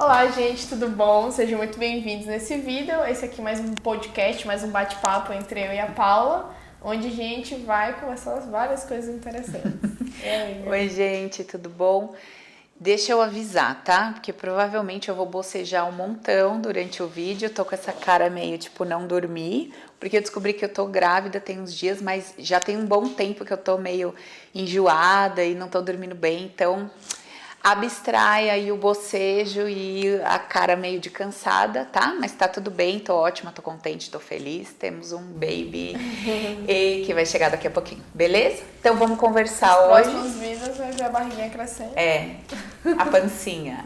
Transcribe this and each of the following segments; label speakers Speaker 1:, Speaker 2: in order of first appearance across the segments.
Speaker 1: Olá, gente, tudo bom? Sejam muito bem-vindos nesse vídeo. Esse aqui é mais um podcast, mais um bate-papo entre eu e a Paula, onde a gente vai conversar várias coisas interessantes.
Speaker 2: Oi, gente, tudo bom? Deixa eu avisar, tá? Porque provavelmente eu vou bocejar um montão durante o vídeo. Eu tô com essa cara meio tipo não dormir, porque eu descobri que eu tô grávida tem uns dias, mas já tem um bom tempo que eu tô meio enjoada e não tô dormindo bem, então abstrai aí o bocejo e a cara meio de cansada, tá? Mas tá tudo bem, tô ótima, tô contente, tô feliz. Temos um baby e que vai chegar daqui a pouquinho, beleza? Então vamos conversar hoje.
Speaker 1: Nos próximos vídeos vai ver a barriguinha crescendo.
Speaker 2: A pancinha.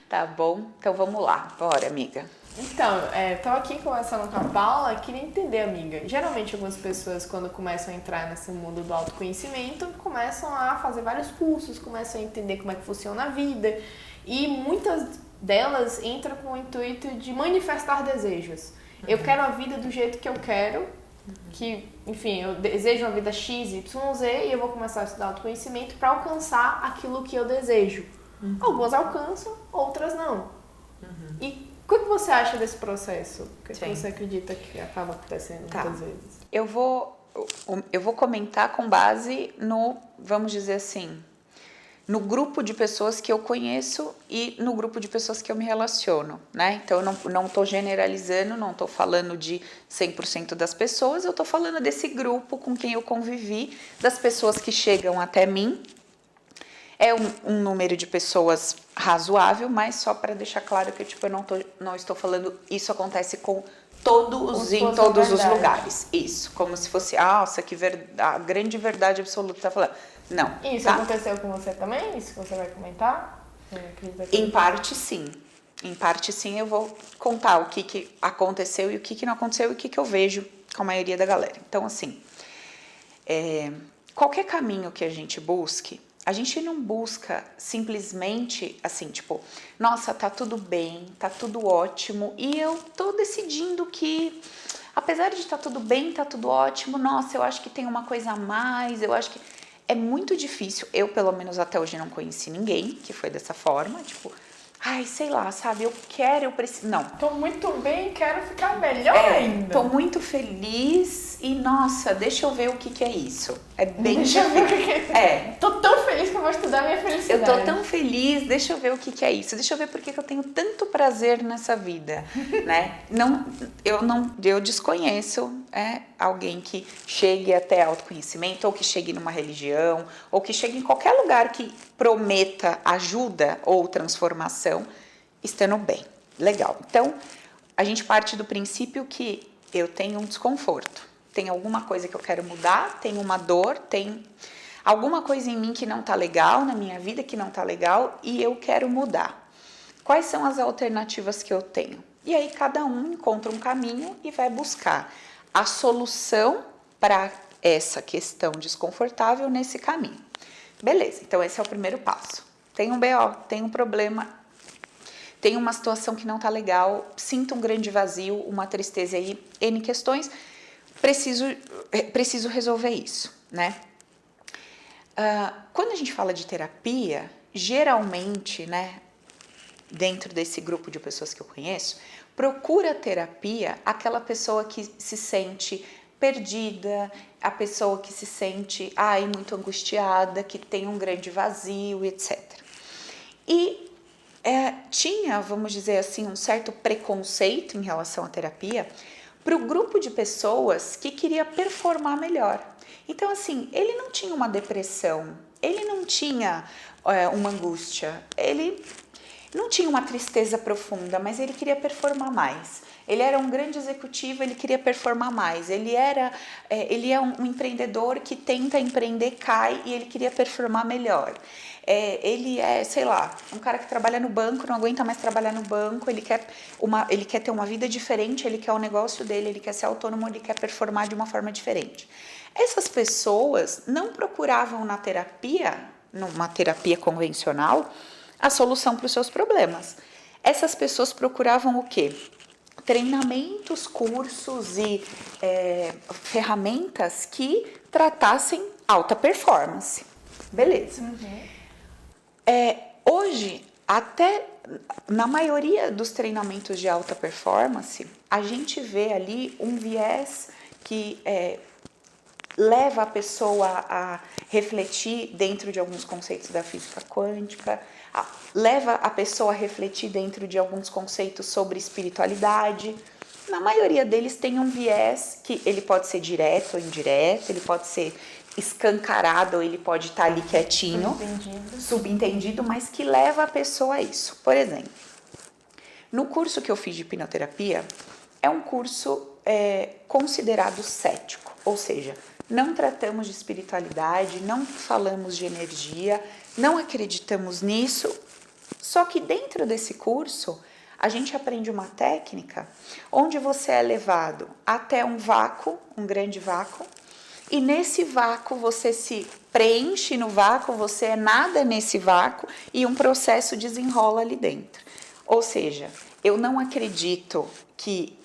Speaker 2: Tá bom? Então vamos lá, bora, amiga.
Speaker 1: Então, tô aqui conversando com a Paula, queria entender, amiga. Geralmente algumas pessoas, quando começam a entrar nesse mundo do autoconhecimento, começam a fazer vários cursos, começam a entender como é que funciona a vida. E muitas delas entram com o intuito de manifestar desejos. Eu quero a vida do jeito que eu quero, que, enfim, eu desejo uma vida X, Y, Z, e eu vou começar a estudar autoconhecimento para alcançar aquilo que eu desejo. Algumas alcançam, outras não. E o que você acha desse processo? O que você acredita que acaba acontecendo muitas vezes?
Speaker 2: Eu vou comentar com base no, vamos dizer assim, no grupo de pessoas que eu conheço e no grupo de pessoas que eu me relaciono, né? Então, eu não tô generalizando, não tô falando de 100% das pessoas, eu tô falando desse grupo com quem eu convivi, das pessoas que chegam até mim. É um número de pessoas razoável, mas só para deixar claro que eu não estou falando isso acontece com todos em todos os lugares. Isso, como se fosse, nossa, a grande verdade absoluta tá falando. Não.
Speaker 1: Isso aconteceu com você também? Isso que você vai comentar?
Speaker 2: Em parte, sim. Em parte, sim, eu vou contar o que aconteceu e o que não aconteceu e o que eu vejo com a maioria da galera. Então, assim, qualquer caminho que a gente busque, a gente não busca simplesmente assim, tipo, nossa, tá tudo bem, tá tudo ótimo, e eu tô decidindo que, apesar de tá tudo bem, tá tudo ótimo, nossa, eu acho que tem uma coisa a mais, eu acho que é muito difícil. Eu, pelo menos até hoje, não conheci ninguém que foi dessa forma, tipo, ai, sei lá, sabe, eu preciso, não.
Speaker 1: Tô muito bem, quero ficar melhor ainda.
Speaker 2: Tô muito feliz e, nossa, deixa eu ver o que é isso. É bem
Speaker 1: Deixa eu ver o que
Speaker 2: é.
Speaker 1: Tô tão feliz que eu vou estudar minha felicidade.
Speaker 2: Eu tô tão feliz, deixa eu ver o que é isso. Deixa eu ver por que eu tenho tanto prazer nessa vida, né? Eu desconheço alguém que chegue até autoconhecimento, ou que chegue numa religião, ou que chegue em qualquer lugar que prometa ajuda ou transformação, estando bem. Legal. Então, a gente parte do princípio que eu tenho um desconforto. Tem alguma coisa que eu quero mudar, tem uma dor, tem alguma coisa em mim que não tá legal, na minha vida que não tá legal, e eu quero mudar. Quais são as alternativas que eu tenho? E aí cada um encontra um caminho e vai buscar a solução para essa questão desconfortável nesse caminho. Beleza, então esse é o primeiro passo. Tem um BO, tem um problema, tem uma situação que não tá legal, sinto um grande vazio, uma tristeza aí, N questões, preciso resolver isso, né? Quando a gente fala de terapia, geralmente, né, dentro desse grupo de pessoas que eu conheço, procura terapia aquela pessoa que se sente perdida, a pessoa que se sente muito angustiada, que tem um grande vazio, etc. E tinha, vamos dizer assim, um certo preconceito em relação à terapia para o grupo de pessoas que queria performar melhor. Então, assim, ele não tinha uma depressão, ele não tinha uma angústia, ele não tinha uma tristeza profunda, mas ele queria performar mais. Ele era um grande executivo, ele queria performar mais. Ele é um empreendedor que tenta empreender, cai e ele queria performar melhor. Ele é, sei lá, um cara que trabalha no banco, não aguenta mais trabalhar no banco, ele quer ter uma vida diferente, ele quer o negócio dele, ele quer ser autônomo, ele quer performar de uma forma diferente. Essas pessoas não procuravam na terapia, numa terapia convencional, a solução para os seus problemas. Essas pessoas procuravam o quê? Treinamentos, cursos e ferramentas que tratassem alta performance. Beleza.
Speaker 1: Uhum.
Speaker 2: Hoje, até na maioria dos treinamentos de alta performance, a gente vê ali um viés que leva a pessoa a refletir dentro de alguns conceitos da física quântica, leva a pessoa a refletir dentro de alguns conceitos sobre espiritualidade. Na maioria deles tem um viés que ele pode ser direto ou indireto, ele pode ser escancarado ou ele pode estar ali quietinho, subentendido, mas que leva a pessoa a isso. Por exemplo, no curso que eu fiz de hipnoterapia, é um curso considerado cético, ou seja, não tratamos de espiritualidade, não falamos de energia, não acreditamos nisso, só que dentro desse curso a gente aprende uma técnica onde você é levado até um vácuo, um grande vácuo, e nesse vácuo você se preenche no vácuo, você é nada nesse vácuo e um processo desenrola ali dentro. Ou seja, eu não acredito que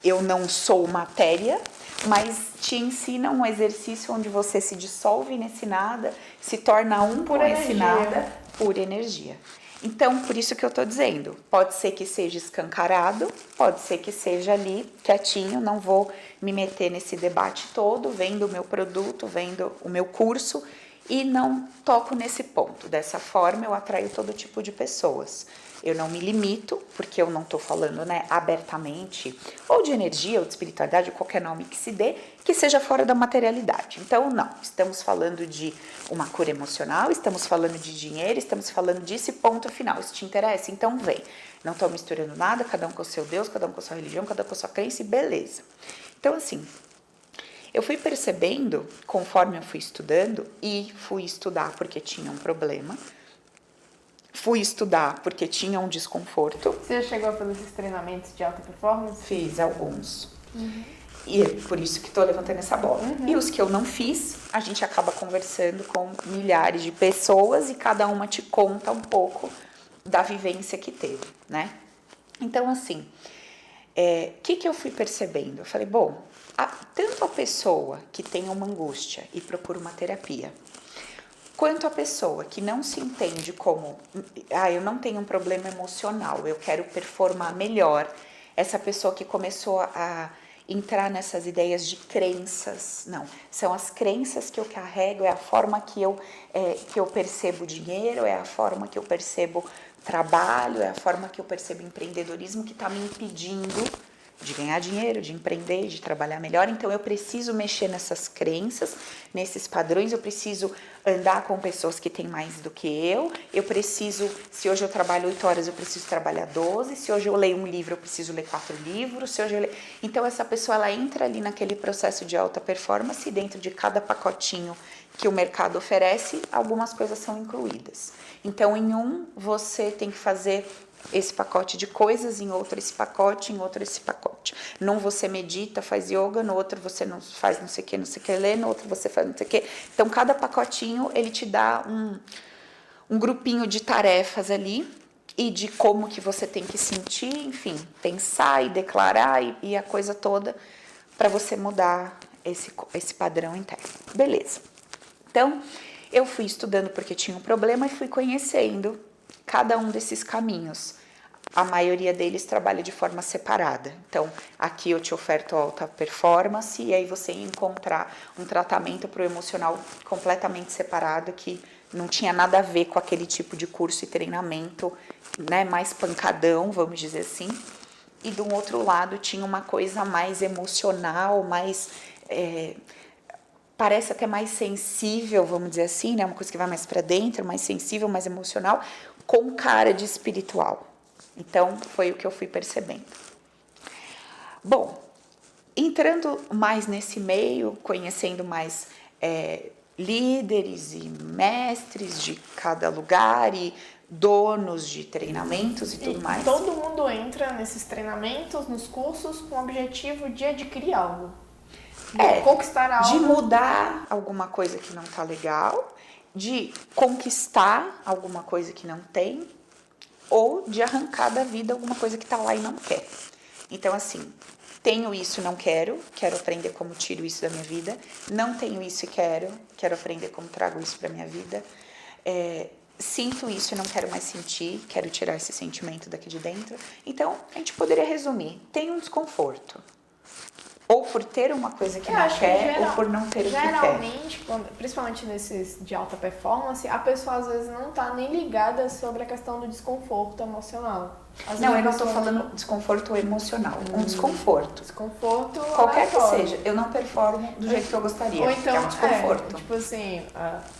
Speaker 2: eu não sou matéria, mas te ensina um exercício onde você se dissolve nesse nada, se torna um com esse nada, pura energia. Então, por isso que eu estou dizendo, pode ser que seja escancarado, pode ser que seja ali, quietinho, não vou me meter nesse debate todo, vendo o meu produto, vendo o meu curso e não toco nesse ponto. Dessa forma, eu atraio todo tipo de pessoas. Eu não me limito, porque eu não estou falando abertamente, ou de energia, ou de espiritualidade, ou qualquer nome que se dê, que seja fora da materialidade. Então, não, estamos falando de uma cura emocional, estamos falando de dinheiro, estamos falando disso e ponto final. Isso te interessa? Então vem. Não estou misturando nada, cada um com o seu Deus, cada um com a sua religião, cada um com a sua crença e beleza. Então, assim, eu fui percebendo, conforme eu fui estudando, e fui estudar porque tinha um problema, fui estudar porque tinha um desconforto.
Speaker 1: Você já chegou a fazer esses treinamentos de alta performance?
Speaker 2: Fiz alguns. E é por isso que estou levantando essa bola. E os que eu não fiz, a gente acaba conversando com milhares de pessoas e cada uma te conta um pouco da vivência que teve, né? Então, assim, que eu fui percebendo? Eu falei, bom, tanto a pessoa que tem uma angústia e procura uma terapia, quanto a pessoa que não se entende como, eu não tenho um problema emocional, eu quero performar melhor, essa pessoa que começou a entrar nessas ideias de crenças, não, são as crenças que eu carrego, é a forma que eu percebo dinheiro, é a forma que eu percebo trabalho, é a forma que eu percebo empreendedorismo que está me impedindo de ganhar dinheiro, de empreender, de trabalhar melhor. Então eu preciso mexer nessas crenças, nesses padrões, eu preciso andar com pessoas que têm mais do que eu preciso, se hoje eu trabalho 8 horas, eu preciso trabalhar 12, se hoje eu leio um livro, eu preciso ler 4 livros, se hoje eu leio... Então essa pessoa, ela entra ali naquele processo de alta performance e dentro de cada pacotinho que o mercado oferece, algumas coisas são incluídas. Então em um, você tem que fazer esse pacote de coisas, em outro esse pacote, em outro esse pacote. Num você medita, faz yoga, no outro você não faz não sei o que, lê, no outro você faz não sei o que. Então, cada pacotinho, ele te dá um grupinho de tarefas ali e de como que você tem que sentir, enfim, pensar e declarar e a coisa toda para você mudar esse padrão interno. Beleza. Então, eu fui estudando porque tinha um problema e fui conhecendo cada um desses caminhos. A maioria deles trabalha de forma separada. Então, aqui eu te oferto alta performance e aí você ia encontrar um tratamento para o emocional completamente separado que não tinha nada a ver com aquele tipo de curso e treinamento, né, mais pancadão, vamos dizer assim. E do outro lado tinha uma coisa mais emocional, mais... parece até mais sensível, vamos dizer assim, né? Uma coisa que vai mais para dentro, mais sensível, mais emocional, com cara de espiritual. Então, foi o que eu fui percebendo. Bom, entrando mais nesse meio, conhecendo mais líderes e mestres de cada lugar e donos de treinamentos e tudo mais.
Speaker 1: Todo mundo entra nesses treinamentos, nos cursos, com o objetivo de adquirir algo. De conquistar algo.
Speaker 2: De mudar alguma coisa que não tá legal, de conquistar alguma coisa que não tem, ou de arrancar da vida alguma coisa que tá lá e não quer. Então, assim, tenho isso e não quero aprender como tiro isso da minha vida, não tenho isso e quero aprender como trago isso pra minha vida. sinto isso e não quero mais sentir, quero tirar esse sentimento daqui de dentro. Então, a gente poderia resumir, tem um desconforto. Ou por ter uma coisa que não quer, ou por não ter o que quer.
Speaker 1: Geralmente, principalmente nesses de alta performance, a pessoa às vezes não tá nem ligada sobre a questão do desconforto emocional.
Speaker 2: Não, eu não estou falando desconforto emocional, um desconforto.
Speaker 1: Desconforto
Speaker 2: qualquer que seja, eu não performo do jeito que eu gostaria,
Speaker 1: ou então,
Speaker 2: que é um desconforto.
Speaker 1: Tipo assim,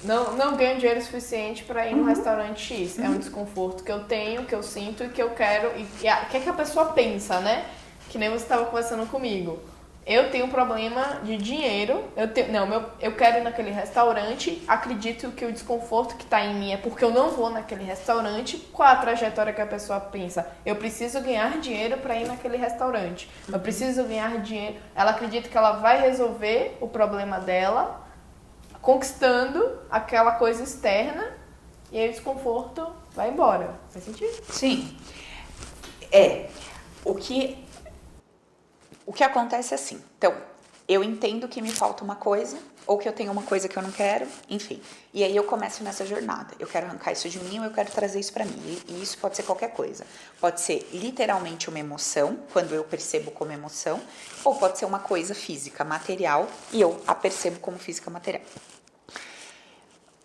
Speaker 1: não ganho dinheiro suficiente para ir no restaurante X. É um desconforto que eu tenho, que eu sinto e que eu quero. E o que é que a pessoa pensa, né? Que nem você estava conversando comigo. Eu tenho um problema de dinheiro, eu quero ir naquele restaurante, acredito que o desconforto que está em mim é porque eu não vou naquele restaurante. Qual a trajetória que a pessoa pensa? Eu preciso ganhar dinheiro para ir naquele restaurante. Eu preciso ganhar dinheiro. Ela acredita que ela vai resolver o problema dela conquistando aquela coisa externa e aí o desconforto vai embora. Faz sentido?
Speaker 2: Sim. O que acontece é assim, então, eu entendo que me falta uma coisa, ou que eu tenho uma coisa que eu não quero, enfim. E aí eu começo nessa jornada. Eu quero arrancar isso de mim ou eu quero trazer isso pra mim. E isso pode ser qualquer coisa. Pode ser literalmente uma emoção, quando eu percebo como emoção, ou pode ser uma coisa física, material, e eu a percebo como física material.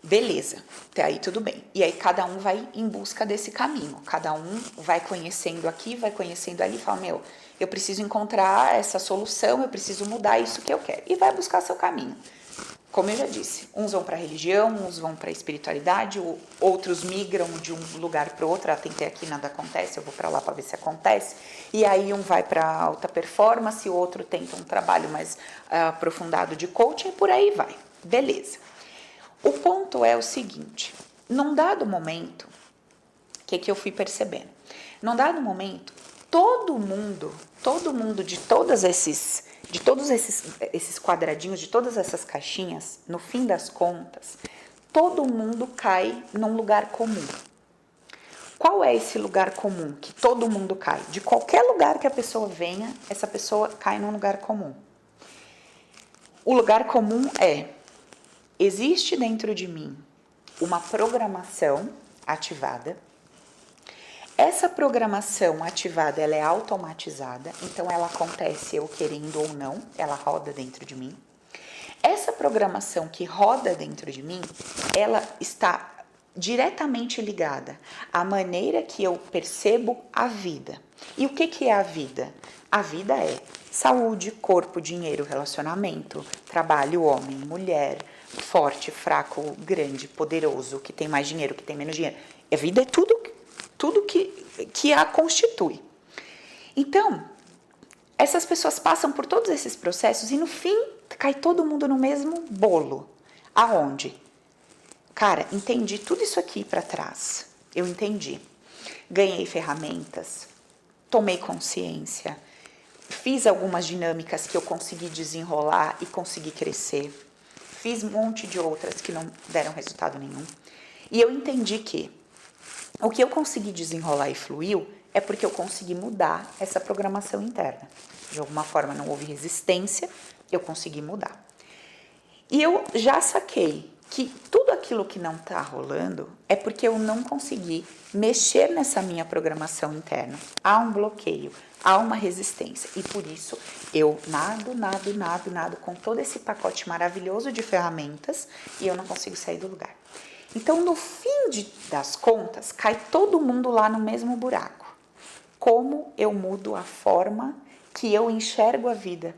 Speaker 2: Beleza, até aí tudo bem. E aí cada um vai em busca desse caminho. Cada um vai conhecendo aqui, vai conhecendo ali, fala, eu preciso encontrar essa solução, eu preciso mudar isso que eu quero. E vai buscar seu caminho. Como eu já disse, uns vão para a religião, uns vão para a espiritualidade, outros migram de um lugar para o outro. Tentei aqui, nada acontece, eu vou para lá para ver se acontece. E aí um vai para alta performance, o outro tenta um trabalho mais aprofundado de coaching e por aí vai. Beleza. O ponto é o seguinte, num dado momento, o que eu fui percebendo? Num dado momento, todo mundo de todos esses quadradinhos, de todas essas caixinhas, no fim das contas, todo mundo cai num lugar comum. Qual é esse lugar comum que todo mundo cai? De qualquer lugar que a pessoa venha, essa pessoa cai num lugar comum. O lugar comum existe dentro de mim uma programação ativada. Essa programação ativada, ela é automatizada, então ela acontece eu querendo ou não, ela roda dentro de mim. Essa programação que roda dentro de mim, ela está diretamente ligada à maneira que eu percebo a vida. E o que é a vida? A vida é saúde, corpo, dinheiro, relacionamento, trabalho, homem, mulher, forte, fraco, grande, poderoso, que tem mais dinheiro, que tem menos dinheiro. A vida é tudo que a constitui. Então, essas pessoas passam por todos esses processos e no fim cai todo mundo no mesmo bolo. Aonde? Cara, entendi tudo isso aqui para trás. Eu entendi. Ganhei ferramentas, tomei consciência, fiz algumas dinâmicas que eu consegui desenrolar e consegui crescer. Fiz um monte de outras que não deram resultado nenhum. E eu entendi que o que eu consegui desenrolar e fluiu é porque eu consegui mudar essa programação interna. De alguma forma não houve resistência, eu consegui mudar. E eu já saquei que tudo aquilo que não está rolando é porque eu não consegui mexer nessa minha programação interna. Há um bloqueio, há uma resistência. E por isso eu nado com todo esse pacote maravilhoso de ferramentas e eu não consigo sair do lugar. Então, no fim das contas, cai todo mundo lá no mesmo buraco. Como eu mudo a forma que eu enxergo a vida,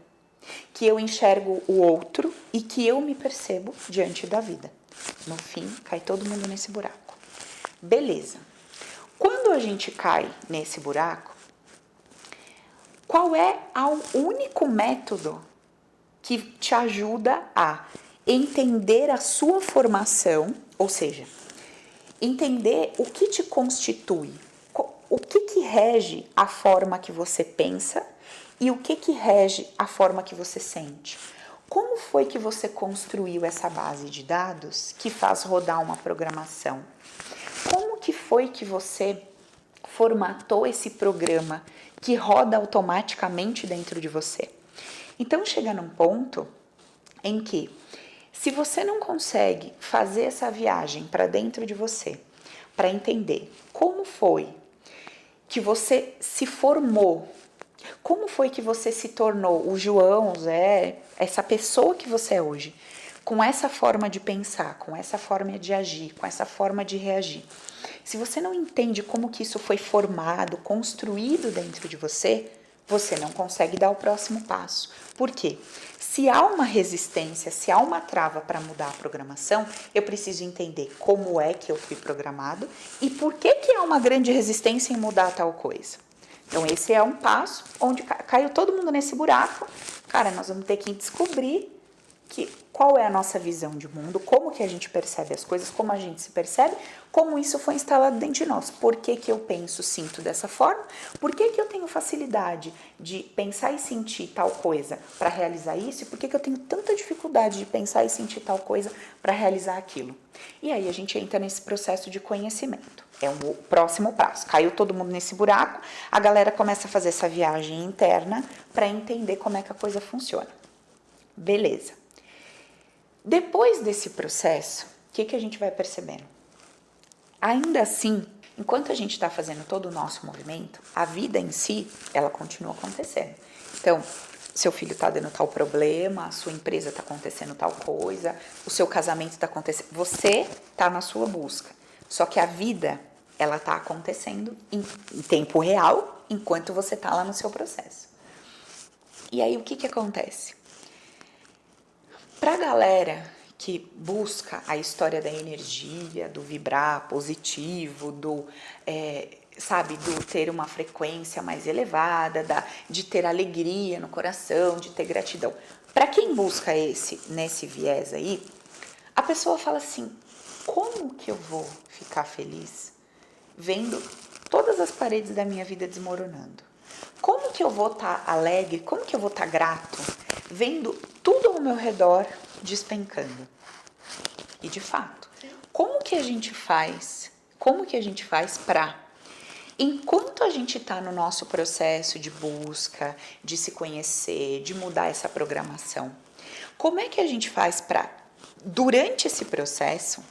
Speaker 2: que eu enxergo o outro e que eu me percebo diante da vida. No fim, cai todo mundo nesse buraco. Beleza. Quando a gente cai nesse buraco, qual é o único método que te ajuda a entender a sua formação, ou seja, entender o que te constitui, o que rege a forma que você pensa e o que rege a forma que você sente. Como foi que você construiu essa base de dados que faz rodar uma programação? Como que foi que você formatou esse programa que roda automaticamente dentro de você? Então chega num ponto em que, se você não consegue fazer essa viagem para dentro de você para entender como foi que você se formou, como foi que você se tornou o João, o Zé, essa pessoa que você é hoje, com essa forma de pensar, com essa forma de agir, com essa forma de reagir. Se você não entende como que isso foi formado, construído dentro de você, você não consegue dar o próximo passo. Por quê? Se há uma resistência, se há uma trava para mudar a programação, eu preciso entender como é que eu fui programado e por que há uma grande resistência em mudar tal coisa. Então, esse é um passo onde caiu todo mundo nesse buraco. Cara, nós vamos ter que descobrir qual é a nossa visão de mundo, como que a gente percebe as coisas, como a gente se percebe, como isso foi instalado dentro de nós. Por que eu penso, sinto dessa forma? Por que eu tenho facilidade de pensar e sentir tal coisa para realizar isso? E por que eu tenho tanta dificuldade de pensar e sentir tal coisa para realizar aquilo? E aí a gente entra nesse processo de conhecimento. É o próximo passo. Caiu todo mundo nesse buraco, a galera começa a fazer essa viagem interna para entender como é que a coisa funciona. Beleza. Depois desse processo, o que a gente vai percebendo? Ainda assim, enquanto a gente está fazendo todo o nosso movimento, a vida em si, ela continua acontecendo. Então, seu filho está dando tal problema, a sua empresa está acontecendo tal coisa, o seu casamento está acontecendo, você está na sua busca. Só que a vida, ela está acontecendo em tempo real, enquanto você está lá no seu processo. E aí, o que acontece? Para a galera que busca a história da energia, do vibrar positivo, do ter uma frequência mais elevada, de ter alegria no coração, de ter gratidão. Para quem busca nesse viés aí, a pessoa fala assim, como que eu vou ficar feliz vendo todas as paredes da minha vida desmoronando? Como que eu vou estar alegre, como que eu vou estar grato vendo tudo ao meu redor despencando? E de fato, como que a gente faz para, enquanto a gente está no nosso processo de busca, de se conhecer, de mudar essa programação, como é que a gente faz para, durante esse processo,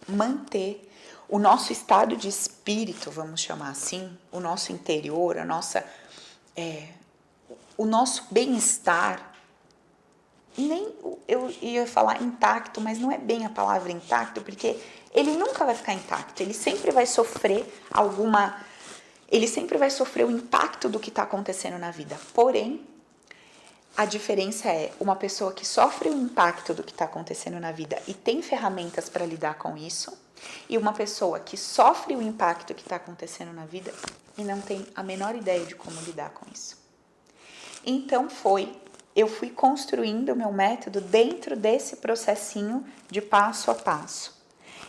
Speaker 2: manter o nosso estado de espírito, vamos chamar assim, o nosso interior, o nosso bem-estar? Eu ia falar intacto, mas não é bem a palavra intacto, porque ele nunca vai ficar intacto, ele sempre vai sofrer o impacto do que está acontecendo na vida. Porém, a diferença é uma pessoa que sofre o impacto do que está acontecendo na vida e tem ferramentas para lidar com isso, e uma pessoa que sofre o impacto que está acontecendo na vida e não tem a menor ideia de como lidar com isso. Então eu fui construindo o meu método dentro desse processinho de passo a passo.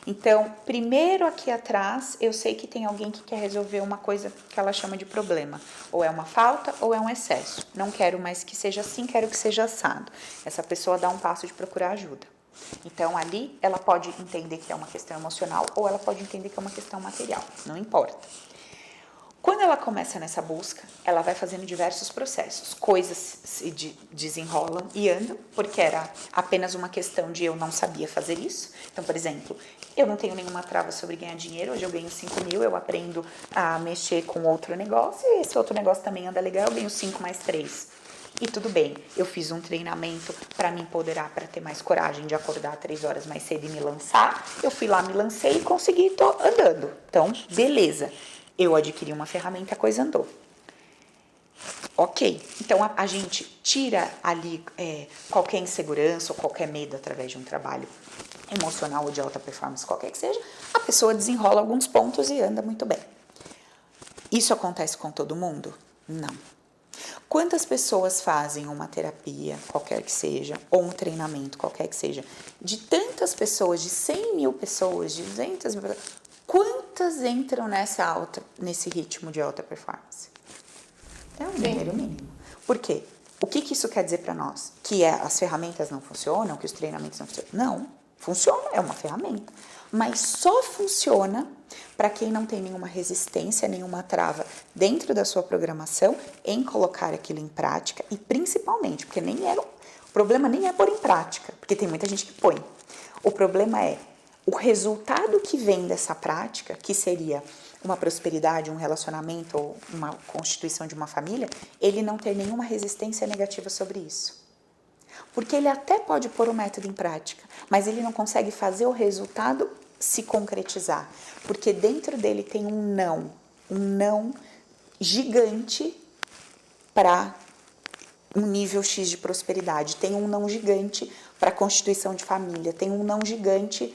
Speaker 2: Então, primeiro aqui atrás, eu sei que tem alguém que quer resolver uma coisa que ela chama de problema. Ou é uma falta ou é um excesso. Não quero mais que seja assim, quero que seja assado. Essa pessoa dá um passo de procurar ajuda. Então, ali, ela pode entender que é uma questão emocional ou ela pode entender que é uma questão material. Não importa. Quando ela começa nessa busca, ela vai fazendo diversos processos. Coisas se desenrolam e andam, porque era apenas uma questão de eu não sabia fazer isso. Então, por exemplo, eu não tenho nenhuma trava sobre ganhar dinheiro. Hoje eu ganho 5.000, eu aprendo a mexer com outro negócio. E esse outro negócio também anda legal, eu ganho 5 mais 3. E tudo bem, eu fiz um treinamento para me empoderar, para ter mais coragem de acordar 3 horas mais cedo e me lançar. Eu fui lá, me lancei e consegui, tô andando. Então, beleza. Eu adquiri uma ferramenta, a coisa andou. Ok, então a gente tira ali qualquer insegurança ou qualquer medo através de um trabalho emocional ou de alta performance, qualquer que seja, a pessoa desenrola alguns pontos e anda muito bem. Isso acontece com todo mundo? Não. Quantas pessoas fazem uma terapia, qualquer que seja, ou um treinamento, qualquer que seja, de tantas pessoas, de 100.000 pessoas, de 200 mil pessoas, quantas entram nesse ritmo de alta performance? É um número mínimo. Por quê? O que isso quer dizer para nós? Que as ferramentas não funcionam, que os treinamentos não funcionam? Não, funciona, é uma ferramenta. Mas só funciona para quem não tem nenhuma resistência, nenhuma trava dentro da sua programação em colocar aquilo em prática e principalmente, porque o problema nem é pôr em prática, porque tem muita gente que põe. O problema é o resultado que vem dessa prática, que seria uma prosperidade, um relacionamento ou uma constituição de uma família, ele não ter nenhuma resistência negativa sobre isso. Porque ele até pode pôr o método em prática, mas ele não consegue fazer o resultado se concretizar. Porque dentro dele tem um não gigante para um nível X de prosperidade, tem um não gigante para constituição de família, tem um não gigante,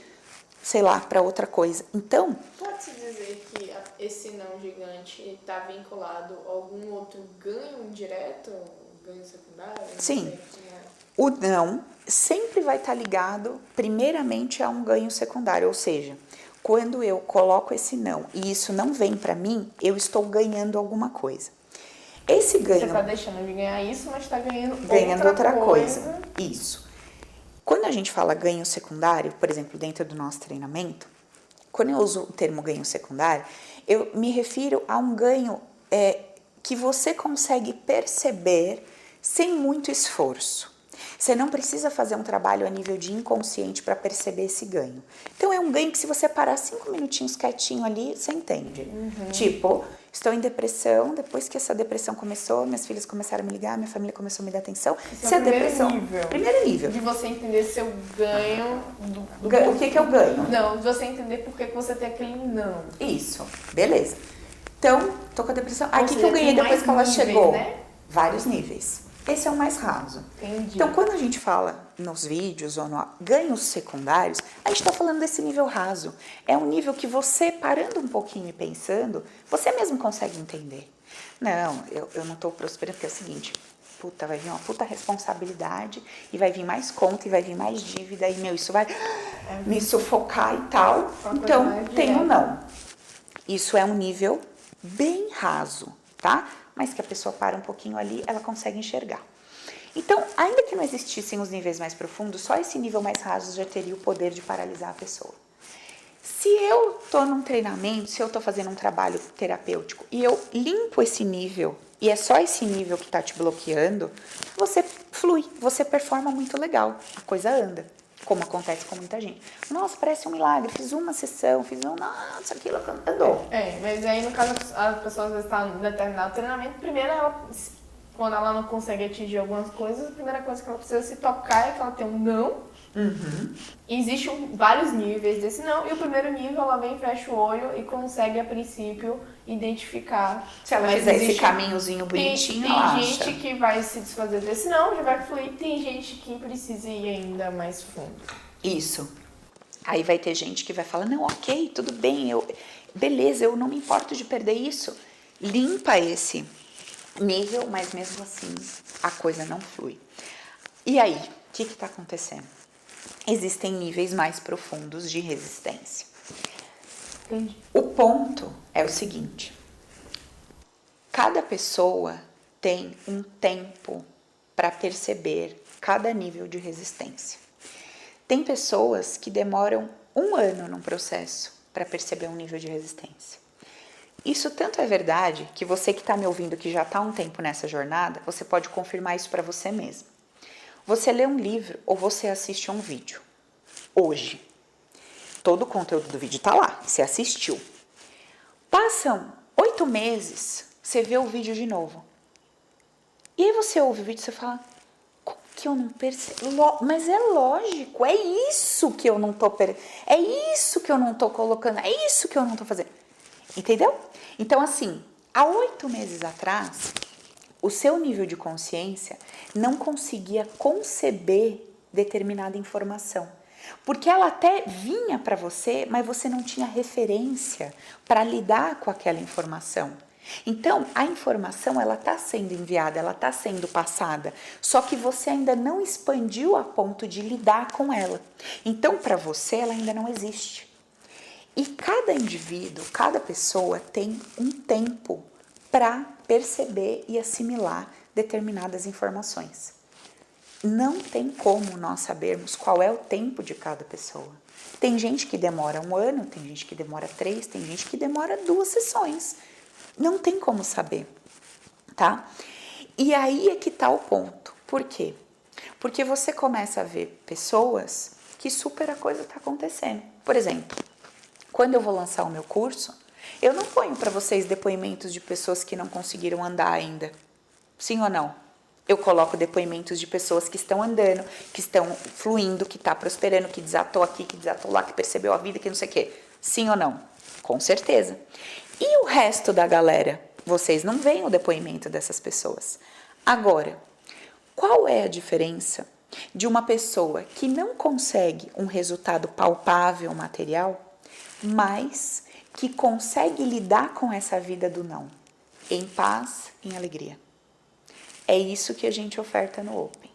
Speaker 2: sei lá, para outra coisa. Então,
Speaker 1: pode-se dizer que esse não gigante está vinculado a algum outro ganho indireto, ganho secundário?
Speaker 2: Sim. O não sempre vai estar ligado, primeiramente, a um ganho secundário, ou seja, quando eu coloco esse não e isso não vem para mim, eu estou ganhando alguma coisa. Esse ganho...
Speaker 1: Você está deixando de ganhar isso, mas está ganhando
Speaker 2: outra coisa. Isso. Quando a gente fala ganho secundário, por exemplo, dentro do nosso treinamento, quando eu uso o termo ganho secundário, eu me refiro a um ganho que você consegue perceber sem muito esforço. Você não precisa fazer um trabalho a nível de inconsciente para perceber esse ganho. Então, é um ganho que se você parar 5 minutinhos quietinho ali, você entende.
Speaker 1: Uhum.
Speaker 2: Tipo, estou em depressão, depois que essa depressão começou, minhas filhas começaram a me ligar, minha família começou a me dar atenção.
Speaker 1: Isso é o
Speaker 2: depressão,
Speaker 1: nível.
Speaker 2: Primeiro nível.
Speaker 1: De você entender seu ganho.
Speaker 2: O que é o ganho?
Speaker 1: Não, de você entender por que você tem aquele não.
Speaker 2: Isso, beleza. Então, tô com a depressão. O que eu ganhei
Speaker 1: tem
Speaker 2: depois que ela
Speaker 1: níveis,
Speaker 2: chegou?
Speaker 1: Né?
Speaker 2: Vários níveis. Esse é o mais raso.
Speaker 1: Entendi.
Speaker 2: Então, quando a gente fala nos vídeos ou no ganhos secundários, a gente está falando desse nível raso. É um nível que você, parando um pouquinho e pensando, você mesmo consegue entender. Não, eu não estou prosperando, porque é o seguinte, puta, vai vir uma puta responsabilidade e vai vir mais conta e vai vir mais dívida e, isso vai me sufocar e tal. Então, tem um não. Isso é um nível bem raso, tá? Mas que a pessoa para um pouquinho ali, ela consegue enxergar. Então, ainda que não existissem os níveis mais profundos, só esse nível mais raso já teria o poder de paralisar a pessoa. Se eu estou num treinamento, se eu estou fazendo um trabalho terapêutico e eu limpo esse nível, e é só esse nível que está te bloqueando, você flui, você performa muito legal, a coisa anda. Como acontece com muita gente. Nossa, parece um milagre, fiz uma sessão, nossa, aquilo andou.
Speaker 1: Mas aí no caso a pessoa às vezes está em determinado treinamento, primeiro quando ela não consegue atingir algumas coisas, a primeira coisa que ela precisa se tocar é que ela tem um não.
Speaker 2: Uhum.
Speaker 1: Existem vários níveis desse não, e o primeiro nível ela vem, fecha o olho e consegue a princípio identificar.
Speaker 2: Se ela fizer esse caminhozinho bonitinho,
Speaker 1: tem gente que vai se desfazer desse não, já vai fluir, tem gente que precisa ir ainda mais fundo.
Speaker 2: Isso. Aí vai ter gente que vai falar, não, ok, tudo bem, beleza, eu não me importo de perder isso. Limpa esse nível, mas mesmo assim a coisa não flui. E aí, o que está acontecendo? Existem níveis mais profundos de resistência.
Speaker 1: Entendi.
Speaker 2: O ponto é o seguinte: cada pessoa tem um tempo para perceber cada nível de resistência. Tem pessoas que demoram 1 ano num processo para perceber um nível de resistência. Isso tanto é verdade que você que está me ouvindo, que já está há um tempo nessa jornada, você pode confirmar isso para você mesmo. Você lê um livro ou você assiste um vídeo. Hoje, todo o conteúdo do vídeo está lá, você assistiu. Passam 8 meses, você vê o vídeo de novo. E aí você ouve o vídeo e você fala, como que eu não percebo? Mas é lógico, é isso que eu não estou é isso que eu não estou colocando, é isso que eu não estou fazendo. Entendeu? Então, assim, há 8 meses atrás, o seu nível de consciência não conseguia conceber determinada informação. Porque ela até vinha para você, mas você não tinha referência para lidar com aquela informação. Então, a informação, ela está sendo enviada, ela está sendo passada, só que você ainda não expandiu a ponto de lidar com ela. Então, para você, ela ainda não existe. E cada indivíduo, cada pessoa tem um tempo para perceber e assimilar determinadas informações. Não tem como nós sabermos qual é o tempo de cada pessoa. Tem gente que demora 1 ano, tem gente que demora 3, tem gente que demora 2 sessões. Não tem como saber, tá? E aí é que tá o ponto. Por quê? Porque você começa a ver pessoas que super a coisa tá acontecendo. Por exemplo, quando eu vou lançar o meu curso, eu não ponho para vocês depoimentos de pessoas que não conseguiram andar ainda. Sim ou não? Eu coloco depoimentos de pessoas que estão andando, que estão fluindo, que está prosperando, que desatou aqui, que desatou lá, que percebeu a vida, que não sei o quê. Sim ou não? Com certeza. E o resto da galera? Vocês não veem o depoimento dessas pessoas. Agora, qual é a diferença de uma pessoa que não consegue um resultado palpável, material, mas que consegue lidar com essa vida do não, em paz, em alegria? É isso que a gente oferta no Open.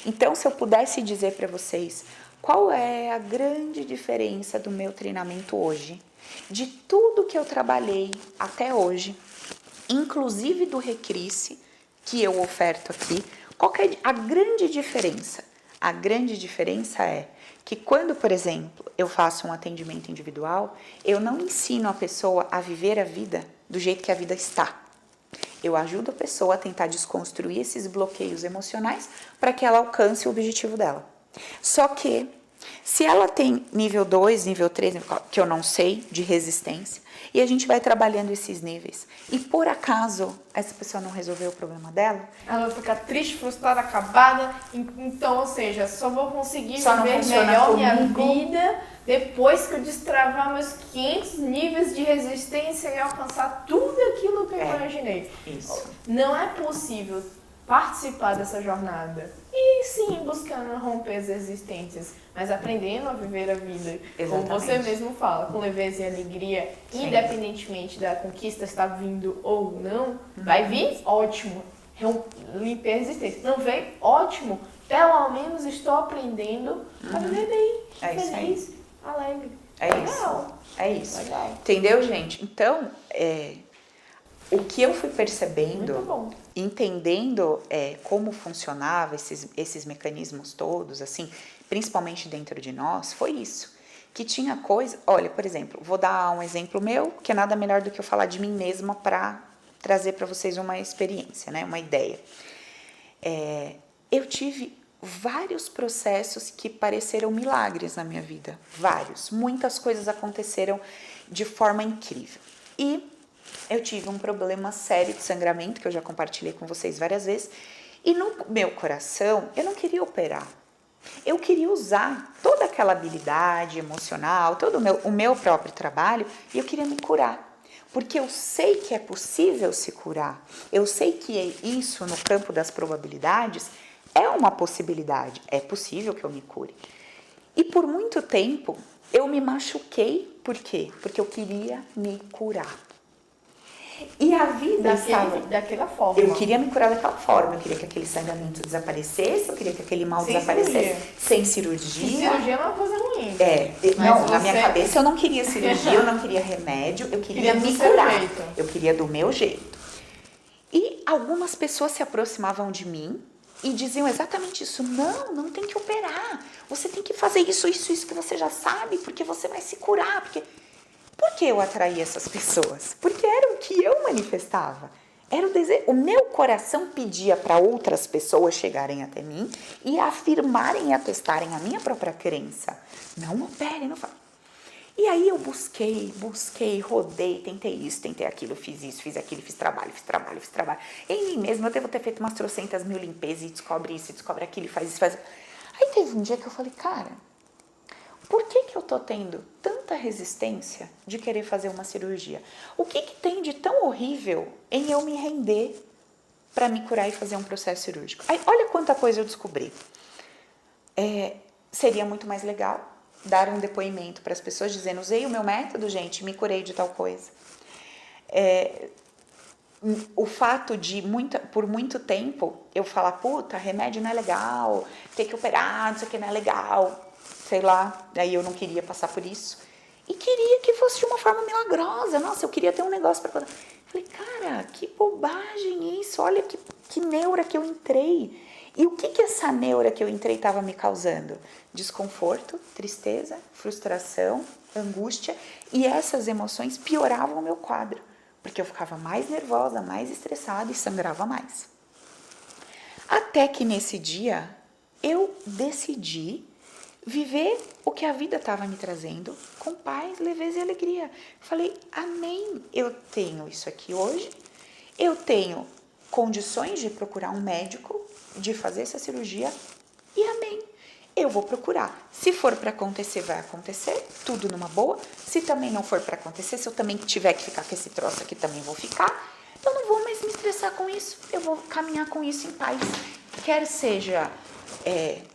Speaker 2: Então, se eu pudesse dizer para vocês qual é a grande diferença do meu treinamento hoje, de tudo que eu trabalhei até hoje, inclusive do Recrisse, que eu oferto aqui, qual que é a grande diferença? A grande diferença é que quando, por exemplo, eu faço um atendimento individual, eu não ensino a pessoa a viver a vida do jeito que a vida está. Eu ajudo a pessoa a tentar desconstruir esses bloqueios emocionais para que ela alcance o objetivo dela. Só que, se ela tem nível 2, nível 3, que eu não sei, de resistência, e a gente vai trabalhando esses níveis, e por acaso essa pessoa não resolveu o problema dela,
Speaker 1: ela vai ficar triste, frustrada, acabada. Então, ou seja, só vou conseguir
Speaker 2: só
Speaker 1: viver melhor minha vida depois que eu destravar meus 500 níveis de resistência e alcançar tudo aquilo que eu imaginei.
Speaker 2: Isso.
Speaker 1: Não é possível participar dessa jornada. E sim, buscando romper as resistências, mas aprendendo a viver a vida.
Speaker 2: Exatamente.
Speaker 1: Como você mesmo fala, com leveza e alegria, sim, independentemente da conquista estar vindo ou não, vai vir? Ótimo. Limpei a resistência. Não veio? Ótimo. Pelo menos estou aprendendo a viver bem, feliz, alegre.
Speaker 2: É
Speaker 1: Legal.
Speaker 2: isso. É isso.
Speaker 1: Legal.
Speaker 2: Entendeu, gente? Então, o que eu fui percebendo, entendendo como funcionava esses mecanismos todos, assim, principalmente dentro de nós, foi isso. Que tinha coisa... Olha, por exemplo, vou dar um exemplo meu, que é nada melhor do que eu falar de mim mesma para trazer para vocês uma experiência, né? Uma ideia. Eu tive vários processos que pareceram milagres na minha vida. Vários. Muitas coisas aconteceram de forma incrível. E eu tive um problema sério de sangramento, que eu já compartilhei com vocês várias vezes. E no meu coração, eu não queria operar. Eu queria usar toda aquela habilidade emocional, todo o meu próprio trabalho, e eu queria me curar. Porque eu sei que é possível se curar. Eu sei que isso, no campo das probabilidades, é uma possibilidade. É possível que eu me cure. E por muito tempo, eu me machuquei. Por quê? Porque eu queria me curar. E a vida estava
Speaker 1: daquela forma.
Speaker 2: Eu queria me curar daquela forma. Eu queria que aquele sangramento desaparecesse. Eu queria que aquele mal desaparecesse. Sem cirurgia.
Speaker 1: Cirurgia é uma coisa ruim.
Speaker 2: Não, na minha cabeça eu não queria cirurgia, eu não queria remédio. Eu queria me curar. Eu queria do meu jeito. E algumas pessoas se aproximavam de mim e diziam exatamente isso. Não tem que operar. Você tem que fazer isso que você já sabe, porque você vai se curar. Por que eu atraí essas pessoas? Porque era o que eu manifestava. Era o desejo. O meu coração pedia para outras pessoas chegarem até mim e afirmarem e atestarem a minha própria crença. Não opere, não faça. E aí eu busquei, rodei, tentei isso, tentei aquilo, fiz isso, fiz aquilo, fiz trabalho. Em mim mesma, eu devo ter feito umas 300.000 limpezas e descobre isso, descobre aquilo, faz isso, faz... Aí teve um dia que eu falei, cara, por que eu tô tendo tanta resistência de querer fazer uma cirurgia? O que tem de tão horrível em eu me render para me curar e fazer um processo cirúrgico? Aí, olha quanta coisa eu descobri. Seria muito mais legal dar um depoimento para as pessoas dizendo, usei o meu método, gente, me curei de tal coisa. O fato de, por muito tempo, eu falar, puta, remédio não é legal, ter que operar, não sei o que, não é legal, sei lá, aí eu não queria passar por isso. E queria que fosse de uma forma milagrosa. Nossa, eu queria ter um negócio para... Falei, cara, que bobagem isso, olha que neura que eu entrei. E o que essa neura que eu entrei estava me causando? Desconforto, tristeza, frustração, angústia. E essas emoções pioravam o meu quadro. Porque eu ficava mais nervosa, mais estressada e sangrava mais. Até que nesse dia, eu decidi viver o que a vida estava me trazendo com paz, leveza e alegria. Falei, amém, eu tenho isso aqui hoje, eu tenho condições de procurar um médico, de fazer essa cirurgia e amém. Eu vou procurar. Se for para acontecer, vai acontecer, tudo numa boa. Se também não for para acontecer, se eu também tiver que ficar com esse troço aqui, também vou ficar. Eu não vou mais me estressar com isso, eu vou caminhar com isso em paz. Quer seja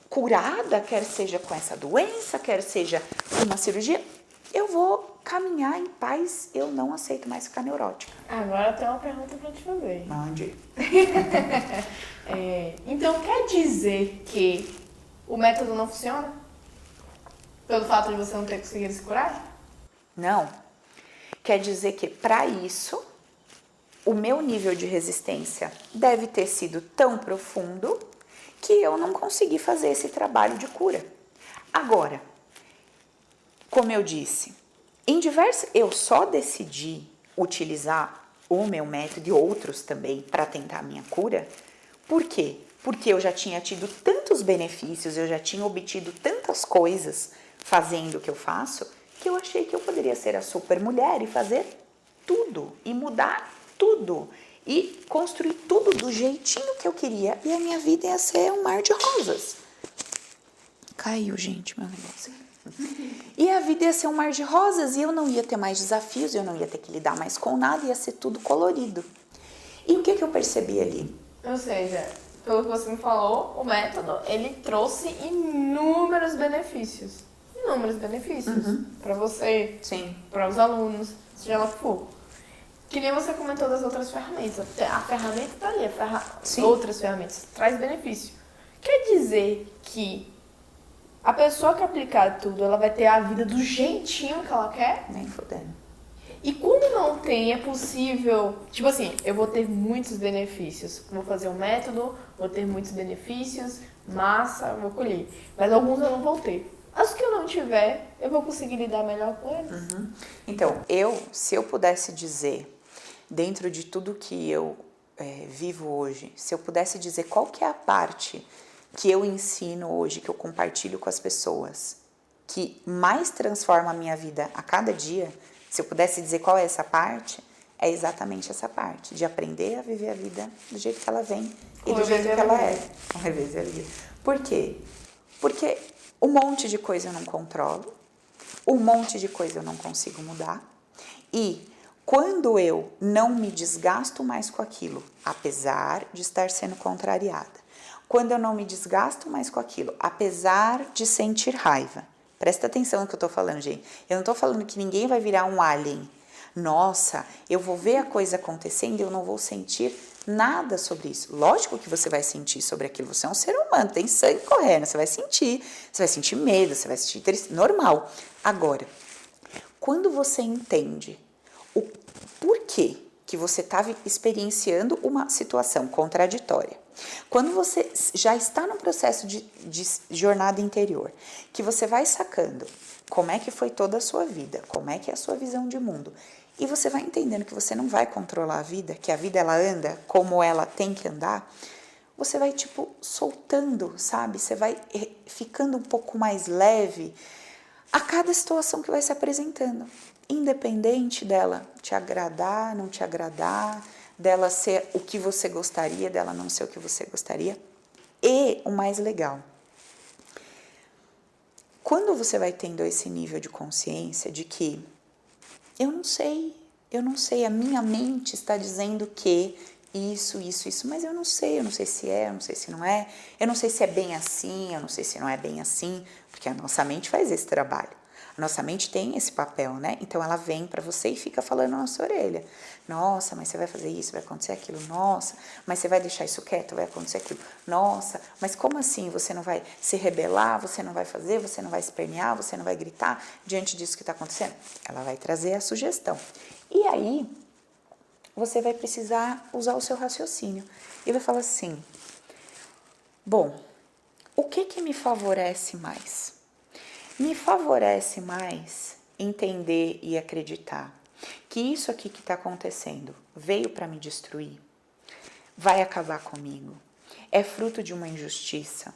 Speaker 2: curada, quer seja com essa doença, quer seja uma cirurgia, eu vou caminhar em paz, eu não aceito mais ficar neurótica.
Speaker 1: Agora eu tenho uma pergunta para te fazer.
Speaker 2: Mande.
Speaker 1: Então quer dizer que o método não funciona? Pelo fato de você não ter conseguido se curar?
Speaker 2: Não. Quer dizer que para isso, o meu nível de resistência deve ter sido tão profundo que eu não consegui fazer esse trabalho de cura. Agora, como eu disse, eu só decidi utilizar o meu método e outros também para tentar a minha cura. Por quê? Porque eu já tinha tido tantos benefícios, eu já tinha obtido tantas coisas fazendo o que eu faço, que eu achei que eu poderia ser a super mulher e fazer tudo, e mudar tudo, e construir tudo do jeitinho que eu queria, e a minha vida ia ser um mar de rosas. Caiu, gente, meu negócio. E a vida ia ser um mar de rosas, e eu não ia ter mais desafios, eu não ia ter que lidar mais com nada, ia ser tudo colorido. E o que eu percebi ali?
Speaker 1: Ou seja, pelo que você me falou, o método, ele trouxe inúmeros benefícios. Inúmeros benefícios. Para você,
Speaker 2: Sim.
Speaker 1: para os alunos, seja lá o que for. Que nem você comentou das outras ferramentas. A ferramenta está ali, outras ferramentas. Traz benefício. Quer dizer que a pessoa que aplicar tudo, ela vai ter a vida do jeitinho que ela quer?
Speaker 2: Nem fudendo.
Speaker 1: E quando não tem, é possível... Tipo assim, eu vou ter muitos benefícios. Vou fazer um método, vou ter muitos benefícios, massa, vou colher. Mas alguns eu não vou ter. As que eu não tiver, eu vou conseguir lidar melhor com eles.
Speaker 2: Então, se eu pudesse dizer, dentro de tudo que eu vivo hoje, se eu pudesse dizer qual que é a parte que eu ensino hoje, que eu compartilho com as pessoas, que mais transforma a minha vida a cada dia, se eu pudesse dizer qual é essa parte, é exatamente essa parte, de aprender a viver a vida do jeito que ela vem e do jeito que ela é. Com revés e alegria. Por quê? Porque um monte de coisa eu não controlo, um monte de coisa eu não consigo mudar, e quando eu não me desgasto mais com aquilo, apesar de estar sendo contrariada, quando eu não me desgasto mais com aquilo, apesar de sentir raiva, presta atenção no que eu tô falando, gente, eu não tô falando que ninguém vai virar um alien, nossa, eu vou ver a coisa acontecendo e eu não vou sentir nada sobre isso. Lógico que você vai sentir sobre aquilo, você é um ser humano, tem sangue correndo, você vai sentir medo, você vai sentir tristeza, normal. Agora, quando você entende o porquê que você estava experienciando uma situação contraditória, quando você já está no processo de jornada interior, que você vai sacando como é que foi toda a sua vida, como é que é a sua visão de mundo, e você vai entendendo que você não vai controlar a vida, que a vida ela anda como ela tem que andar, você vai soltando, sabe? Você vai ficando um pouco mais leve a cada situação que vai se apresentando, independente dela te agradar, não te agradar, dela ser o que você gostaria, dela não ser o que você gostaria. E o mais legal, quando você vai tendo esse nível de consciência de que eu não sei, a minha mente está dizendo que isso, mas eu não sei se é, eu não sei se não é, eu não sei se é bem assim, eu não sei se não é bem assim, porque a nossa mente faz esse trabalho. A nossa mente tem esse papel, né? Então ela vem para você e fica falando na sua orelha. Nossa, mas você vai fazer isso, vai acontecer aquilo. Nossa, mas você vai deixar isso quieto, vai acontecer aquilo. Nossa, mas como assim você não vai se rebelar, você não vai fazer, você não vai espernear, você não vai gritar diante disso que está acontecendo? Ela vai trazer a sugestão. E aí, você vai precisar usar o seu raciocínio. E vai falar assim, bom, o que me favorece mais? Me favorece mais entender e acreditar que isso aqui que está acontecendo veio para me destruir, vai acabar comigo, é fruto de uma injustiça,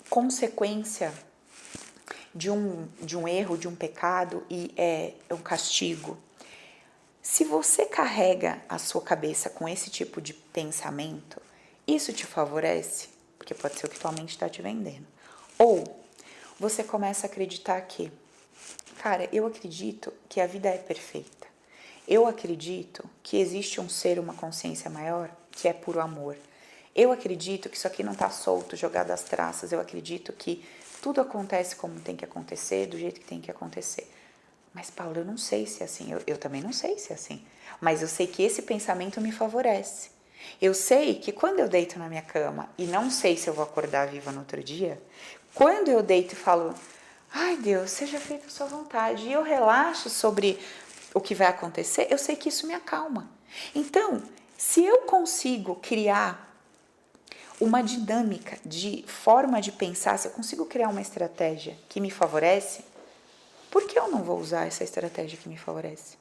Speaker 2: consequência de um erro, de um pecado e é um castigo. Se você carrega a sua cabeça com esse tipo de pensamento, isso te favorece, porque pode ser o que tua mente está te vendendo. Ou você começa a acreditar que, cara, eu acredito que a vida é perfeita. Eu acredito que existe um ser, uma consciência maior, que é puro amor. Eu acredito que isso aqui não está solto, jogado às traças. Eu acredito que tudo acontece como tem que acontecer, do jeito que tem que acontecer. Mas, Paulo, eu não sei se é assim. Eu também não sei se é assim. Mas eu sei que esse pensamento me favorece. Eu sei que quando eu deito na minha cama e não sei se eu vou acordar viva no outro dia, quando eu deito e falo, ai Deus, seja feita a sua vontade, e eu relaxo sobre o que vai acontecer, eu sei que isso me acalma. Então, se eu consigo criar uma dinâmica de forma de pensar, se eu consigo criar uma estratégia que me favorece, por que eu não vou usar essa estratégia que me favorece?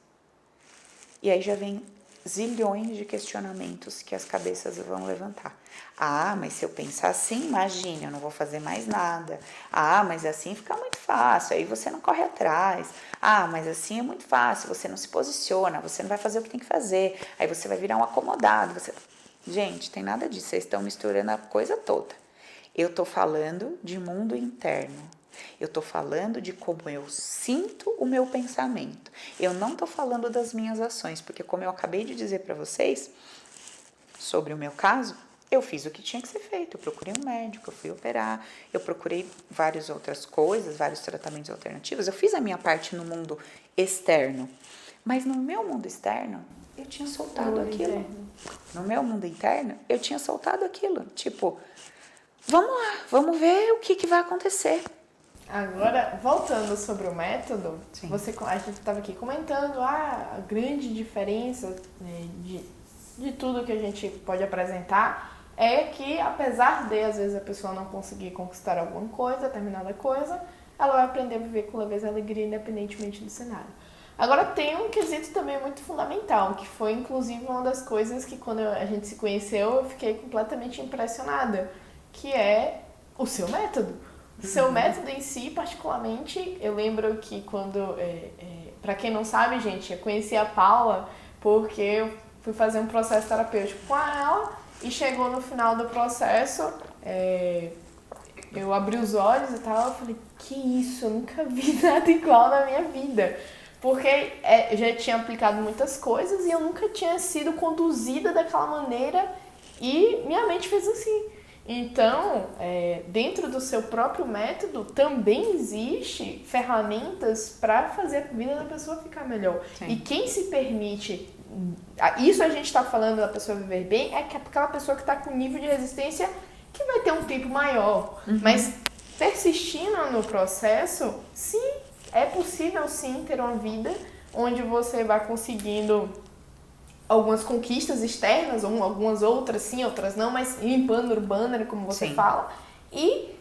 Speaker 2: E aí já vem zilhões de questionamentos que as cabeças vão levantar. Ah, mas se eu pensar assim, imagine, eu não vou fazer mais nada. Ah, mas assim fica muito fácil, aí você não corre atrás. Ah, mas assim é muito fácil, você não se posiciona, você não vai fazer o que tem que fazer, aí você vai virar um acomodado. Gente, tem nada disso, vocês estão misturando a coisa toda. Eu tô falando de mundo interno. Eu tô falando de como eu sinto o meu pensamento. Eu não tô falando das minhas ações, porque como eu acabei de dizer para vocês, sobre o meu caso, eu fiz o que tinha que ser feito. Eu procurei um médico, eu fui operar, eu procurei várias outras coisas, vários tratamentos alternativos. Eu fiz a minha parte no mundo externo. Mas no meu mundo externo, eu tinha soltado aquilo. No meu mundo interno, eu tinha soltado aquilo. Tipo, vamos lá, vamos ver o que vai acontecer.
Speaker 1: Agora, voltando sobre o método, a gente estava aqui comentando a grande diferença, né, de tudo que a gente pode apresentar é que, apesar de, às vezes, a pessoa não conseguir conquistar alguma coisa, determinada coisa, ela vai aprender a viver com leveza e alegria, independentemente do cenário. Agora, tem um quesito também muito fundamental, que foi, inclusive, uma das coisas que, quando a gente se conheceu, eu fiquei completamente impressionada, que é o seu método. O seu método em si, particularmente, eu lembro que quando... para quem não sabe, gente, eu conheci a Paula porque eu fui fazer um processo terapêutico com ela e chegou no final do processo, eu abri os olhos e tal, eu falei, que isso, eu nunca vi nada igual na minha vida. Porque eu já tinha aplicado muitas coisas e eu nunca tinha sido conduzida daquela maneira e minha mente fez assim. Então, dentro do seu próprio método, também existe ferramentas para fazer a vida da pessoa ficar melhor. Sim. E quem se permite... Isso a gente está falando da pessoa viver bem, é que aquela pessoa que está com nível de resistência que vai ter um tempo maior. Uhum. Mas persistindo no processo, sim, é possível sim ter uma vida onde você vai conseguindo algumas conquistas externas, ou algumas outras sim, outras não, mas limpando o banner, como você fala, e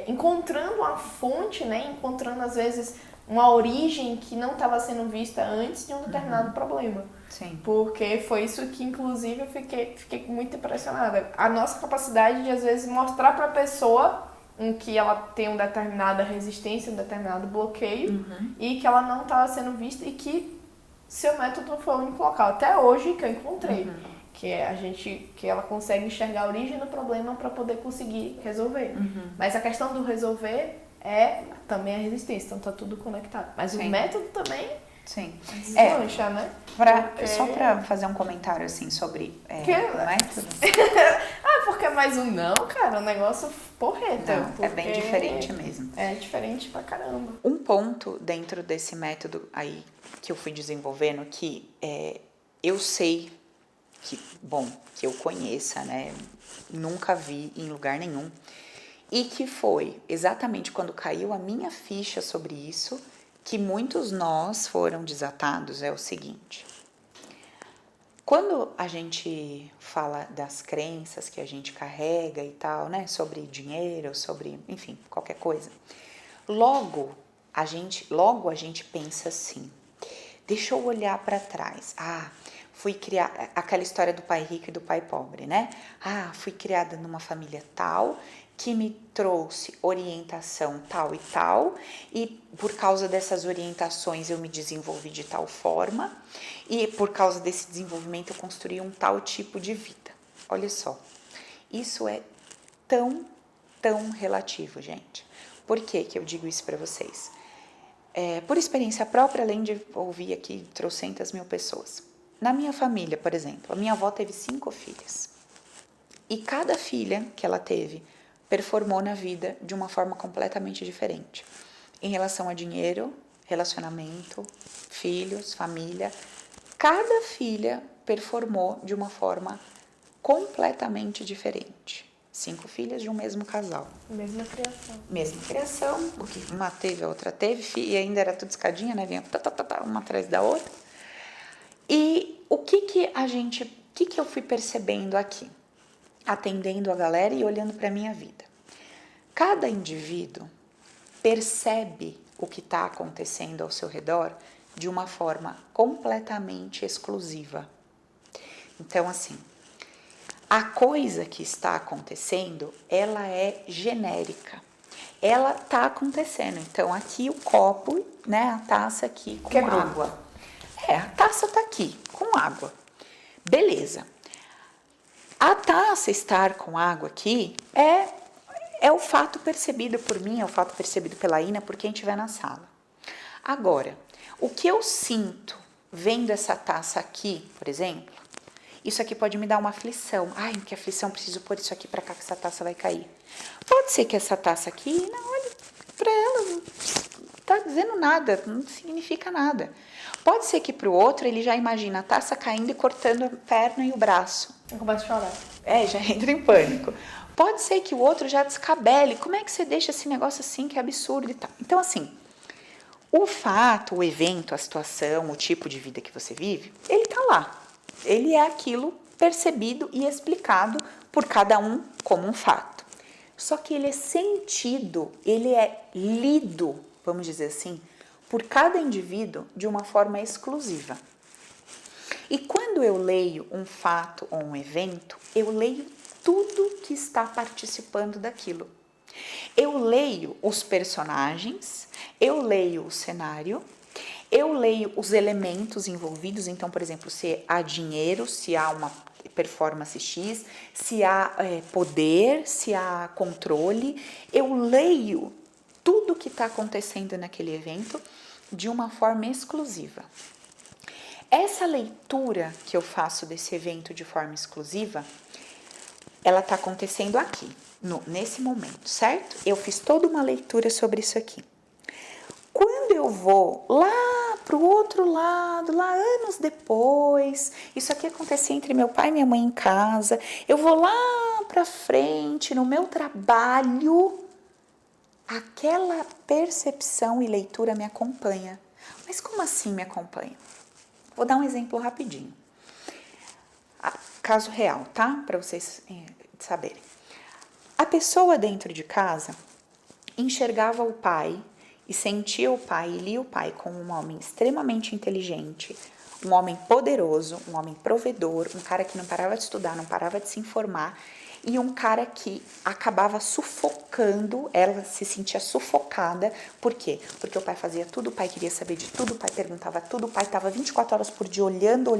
Speaker 1: encontrando uma fonte, né, encontrando às vezes uma origem que não estava sendo vista antes de um determinado problema. Sim. Porque foi isso que, inclusive, eu fiquei muito impressionada. A nossa capacidade de, às vezes, mostrar para a pessoa em que ela tem uma determinada resistência, um determinado bloqueio, e que ela não estava sendo vista e que seu método não foi o único local. Até hoje que eu encontrei. Que ela consegue enxergar a origem do problema para poder conseguir resolver. Mas a questão do resolver também a resistência, então tá tudo conectado. Mas o método também deslancha, né?
Speaker 2: Só para fazer um comentário assim sobre o método.
Speaker 1: Porque mais um não, cara, um negócio porreta.
Speaker 2: Não, é bem diferente mesmo.
Speaker 1: É diferente pra caramba.
Speaker 2: Um ponto dentro desse método aí que eu fui desenvolvendo que eu sei que eu conheça, né? Nunca vi em lugar nenhum. E que foi exatamente quando caiu a minha ficha sobre isso que muitos nós foram desatados. É o seguinte: quando a gente fala das crenças que a gente carrega e tal, né, sobre dinheiro, sobre, enfim, qualquer coisa, logo a gente pensa assim, deixa eu olhar para trás. Fui criar aquela história do pai rico e do pai pobre, né? Fui criada numa família tal que me trouxe orientação tal e tal, e por causa dessas orientações eu me desenvolvi de tal forma, e por causa desse desenvolvimento eu construí um tal tipo de vida. Olha só, isso é tão relativo, gente. Por que eu digo isso para vocês? Por experiência própria, além de ouvir aqui trocentas mil pessoas. Na minha família, por exemplo, a minha avó teve 5 filhas. E cada filha que ela teve performou na vida de uma forma completamente diferente. Em relação a dinheiro, relacionamento, filhos, família, cada filha performou de uma forma completamente diferente. 5 filhas de um mesmo casal.
Speaker 1: Mesma criação.
Speaker 2: Mesma criação, porque uma teve, a outra teve, e ainda era tudo escadinha, né? Vinha uma atrás da outra. E o que eu fui percebendo aqui? Atendendo a galera e olhando para a minha vida. Cada indivíduo percebe o que está acontecendo ao seu redor de uma forma completamente exclusiva. Então, assim, a coisa que está acontecendo, ela é genérica. Ela está acontecendo. Então, aqui o copo, né, a taça aqui com água. A taça está aqui com água. Beleza. A taça estar com água aqui é o fato percebido por mim, é o fato percebido pela Ina, por quem estiver na sala. Agora, o que eu sinto vendo essa taça aqui, por exemplo, isso aqui pode me dar uma aflição. Ai, que aflição, preciso pôr isso aqui para cá que essa taça vai cair. Pode ser que essa taça aqui, não, olha para ela, não está dizendo nada, não significa nada. Pode ser que para o outro ele já imagina a taça caindo e cortando a perna e o braço.
Speaker 1: Eu começo a chorar.
Speaker 2: Já entra em pânico. Pode ser que o outro já descabele. Como é que você deixa esse negócio assim, que é absurdo e tal? Então, assim, o fato, o evento, a situação, o tipo de vida que você vive, ele tá lá. Ele é aquilo percebido e explicado por cada um como um fato. Só que ele é sentido, ele é lido, vamos dizer assim, por cada indivíduo de uma forma exclusiva. E quando eu leio um fato ou um evento, eu leio tudo que está participando daquilo. Eu leio os personagens, eu leio o cenário, eu leio os elementos envolvidos. Então, por exemplo, se há dinheiro, se há uma performance X, se há poder, se há controle. Eu leio tudo que está acontecendo naquele evento de uma forma exclusiva. Essa leitura que eu faço desse evento de forma exclusiva, ela está acontecendo aqui, nesse momento, certo? Eu fiz toda uma leitura sobre isso aqui. Quando eu vou lá para o outro lado, lá anos depois, isso aqui acontecia entre meu pai e minha mãe em casa, eu vou lá para frente, no meu trabalho, aquela percepção e leitura me acompanha. Mas como assim me acompanha? Vou dar um exemplo rapidinho. Caso real, tá? Para vocês saberem. A pessoa dentro de casa enxergava o pai e sentia o pai e lia o pai como um homem extremamente inteligente, um homem poderoso, um homem provedor, um cara que não parava de estudar, não parava de se informar, e um cara que acabava sufocando, ela se sentia sufocada. Por quê? Porque o pai fazia tudo, o pai queria saber de tudo, o pai perguntava tudo, o pai estava 24 horas por dia olhando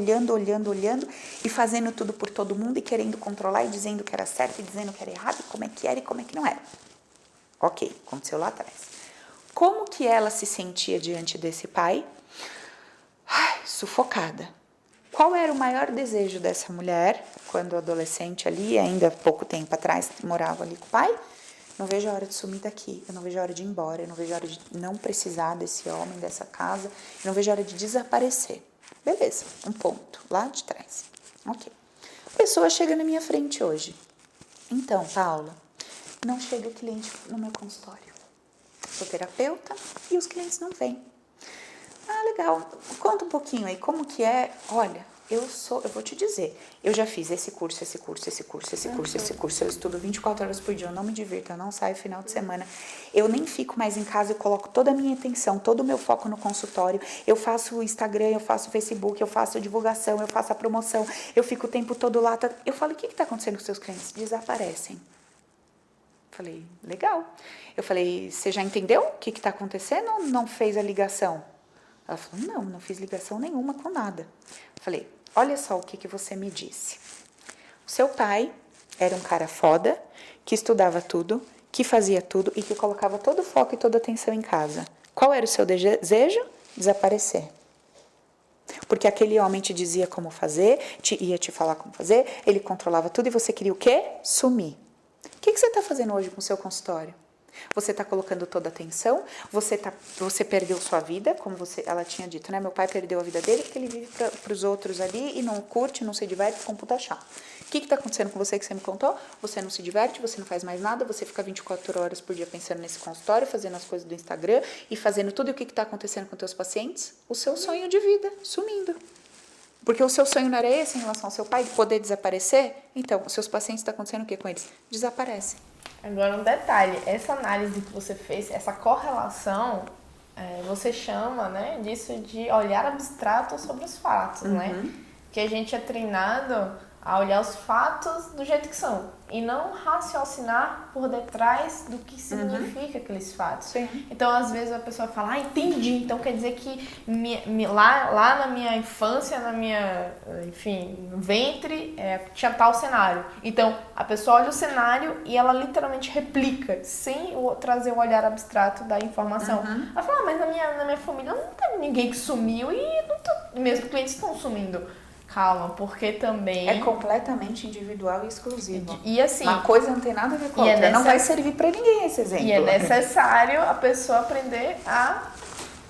Speaker 2: e fazendo tudo por todo mundo e querendo controlar e dizendo que era certo e dizendo que era errado, e como é que era e como é que não era. Ok, aconteceu lá atrás. Como que ela se sentia diante desse pai? Sufocada. Qual era o maior desejo dessa mulher, quando adolescente ali, ainda há pouco tempo atrás, morava ali com o pai? Não vejo a hora de sumir daqui, eu não vejo a hora de ir embora, eu não vejo a hora de não precisar desse homem, dessa casa, eu não vejo a hora de desaparecer. Beleza, um ponto, lá de trás. Ok. A pessoa chega na minha frente hoje. Então, Paula, não chega cliente no meu consultório. Sou terapeuta e os clientes não vêm. Legal. Conta um pouquinho aí, como que é? Olha, eu vou te dizer, eu já fiz esse curso, eu estudo 24 horas por dia, eu não me divirto, eu não saio final de semana, eu nem fico mais em casa, eu coloco toda a minha atenção, todo o meu foco no consultório, eu faço o Instagram, eu faço o Facebook, eu faço a divulgação, eu faço a promoção, eu fico o tempo todo lá. Eu falo, o que está acontecendo com seus clientes? Desaparecem. Falei, legal. Eu falei, você já entendeu o que está acontecendo ou não fez a ligação? Ela falou, não fiz ligação nenhuma com nada. Falei, olha só o que você me disse. O seu pai era um cara foda, que estudava tudo, que fazia tudo e que colocava todo o foco e toda a atenção em casa. Qual era o seu desejo? Desaparecer. Porque aquele homem te dizia como fazer, ia te falar como fazer, ele controlava tudo e você queria o quê? Sumir. O que você está fazendo hoje com o seu consultório? Você está colocando toda a atenção, você perdeu sua vida, como ela tinha dito, né? Meu pai perdeu a vida dele porque ele vive para os outros ali e não curte, não se diverte com puta chata. O que está acontecendo com você que você me contou? Você não se diverte, você não faz mais nada, você fica 24 horas por dia pensando nesse consultório, fazendo as coisas do Instagram e fazendo tudo. E o que está acontecendo com teus pacientes? O seu sonho de vida sumindo. Porque o seu sonho não era esse em relação ao seu pai, de poder desaparecer? Então, os seus pacientes, está acontecendo o que com eles? Desaparecem.
Speaker 1: Agora um detalhe, essa análise que você fez, essa correlação, você chama, né, disso de olhar abstrato sobre os fatos, né? Que a gente é treinado a olhar os fatos do jeito que são e não raciocinar por detrás do que significa aqueles fatos.
Speaker 2: Sim.
Speaker 1: Então, às vezes a pessoa fala, entendi, então quer dizer que lá na minha infância, no ventre, tinha tal cenário. Então, a pessoa olha o cenário e ela literalmente replica, sem trazer o olhar abstrato da informação. Ela fala, mas na minha família não tem ninguém que sumiu e meus clientes estão sumindo. Calma, porque também...
Speaker 2: É completamente individual e exclusivo.
Speaker 1: E assim...
Speaker 2: Uma coisa não tem nada a ver com a outra. Não vai servir para ninguém esse exemplo.
Speaker 1: E é necessário a pessoa aprender a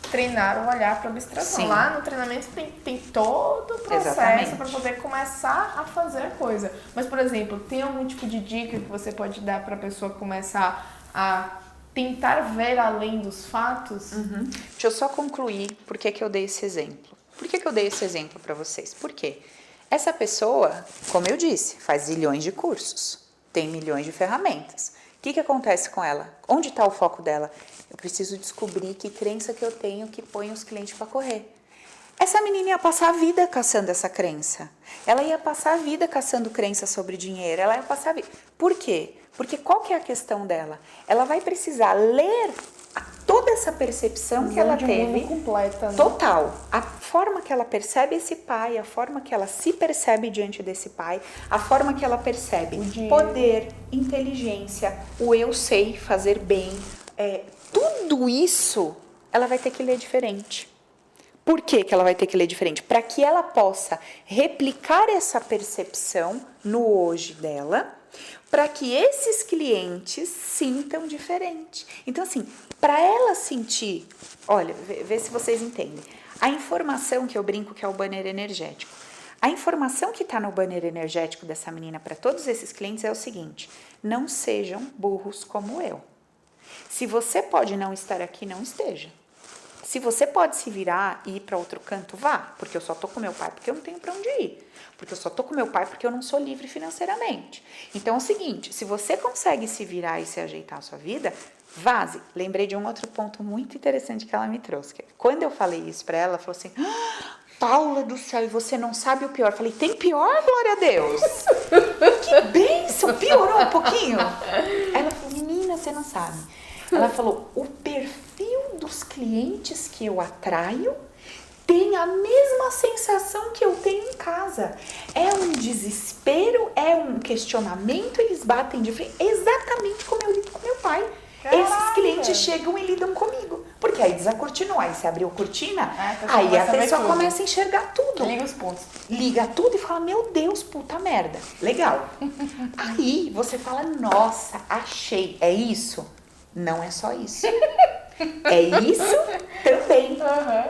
Speaker 1: treinar o olhar para abstração.
Speaker 2: Sim.
Speaker 1: Lá no treinamento tem todo o processo para poder começar a fazer a coisa. Mas, por exemplo, tem algum tipo de dica que você pode dar para a pessoa começar a tentar ver além dos fatos?
Speaker 2: Deixa eu só concluir por que eu dei esse exemplo. Por que eu dei esse exemplo para vocês? Por quê? Essa pessoa, como eu disse, faz zilhões de cursos, tem milhões de ferramentas. O que acontece com ela? Onde está o foco dela? Eu preciso descobrir que crença que eu tenho que põe os clientes para correr. Essa menina ia passar a vida caçando essa crença. Ela ia passar a vida caçando crença sobre dinheiro. Ela ia passar a vida. Por quê? Porque qual que é a questão dela? Ela vai precisar ler toda essa percepção que ela teve,
Speaker 1: completa, né?
Speaker 2: Total, a forma que ela percebe esse pai, a forma que ela se percebe diante desse pai, a forma que ela percebe poder, inteligência, o eu sei fazer bem, tudo isso ela vai ter que ler diferente. Por que ela vai ter que ler diferente? Para que ela possa replicar essa percepção no hoje dela, para que esses clientes sintam diferente. Então, assim, para ela sentir, olha, vê se vocês entendem. A informação que eu brinco que é o banner energético. A informação que está no banner energético dessa menina para todos esses clientes é o seguinte: não sejam burros como eu. Se você pode não estar aqui, não esteja. Se você pode se virar e ir para outro canto, vá. Porque eu só tô com meu pai porque eu não tenho para onde ir. Porque eu só tô com meu pai porque eu não sou livre financeiramente. Então é o seguinte, se você consegue se virar e se ajeitar a sua vida, vaze. Lembrei de um outro ponto muito interessante que ela me trouxe. Quando eu falei isso para ela, ela falou assim, Paula do céu, e você não sabe o pior. Eu falei, tem pior, glória a Deus. Que bênção, piorou um pouquinho. Ela falou, menina, você não sabe. Ela falou, o perfil dos clientes que eu atraio tem a mesma sensação que eu tenho em casa. É um desespero, é um questionamento, eles batem de frente, exatamente como eu lido com meu pai. Caraca. Esses clientes chegam e lidam comigo. Porque aí descortinou, aí você abriu a cortina, aí a pessoa começa a enxergar tudo.
Speaker 1: Liga os pontos.
Speaker 2: Liga tudo e fala, meu Deus, puta merda. Legal. Aí você fala, nossa, achei. É isso? Não é só isso. É isso também.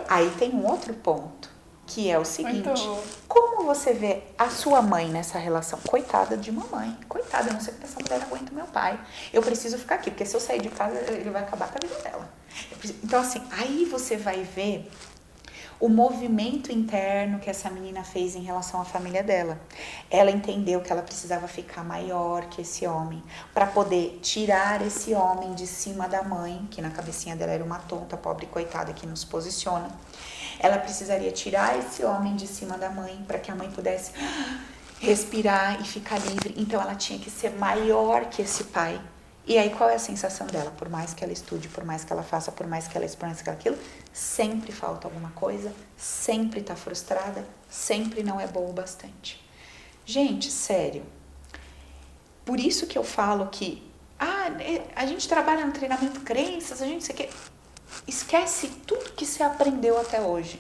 Speaker 2: Aí tem um outro ponto, que é o seguinte. Como você vê a sua mãe nessa relação? Coitada de mamãe. Coitada, eu não sei porque essa mulher aguenta o meu pai. Eu preciso ficar aqui, porque se eu sair de casa, ele vai acabar com a vida dela. Então, assim, aí você vai ver o movimento interno que essa menina fez em relação à família dela. Ela entendeu que ela precisava ficar maior que esse homem, para poder tirar esse homem de cima da mãe, que na cabecinha dela era uma tonta, pobre coitada que nos posiciona. Ela precisaria tirar esse homem de cima da mãe, para que a mãe pudesse respirar e ficar livre. Então ela tinha que ser maior que esse pai. E aí qual é a sensação dela? Por mais que ela estude, por mais que ela faça, por mais que ela experience aquilo, sempre falta alguma coisa, sempre tá frustrada, sempre não é boa o bastante. Gente, sério, por isso que eu falo que a gente trabalha no treinamento crenças, a gente sei que esquece tudo que você aprendeu até hoje.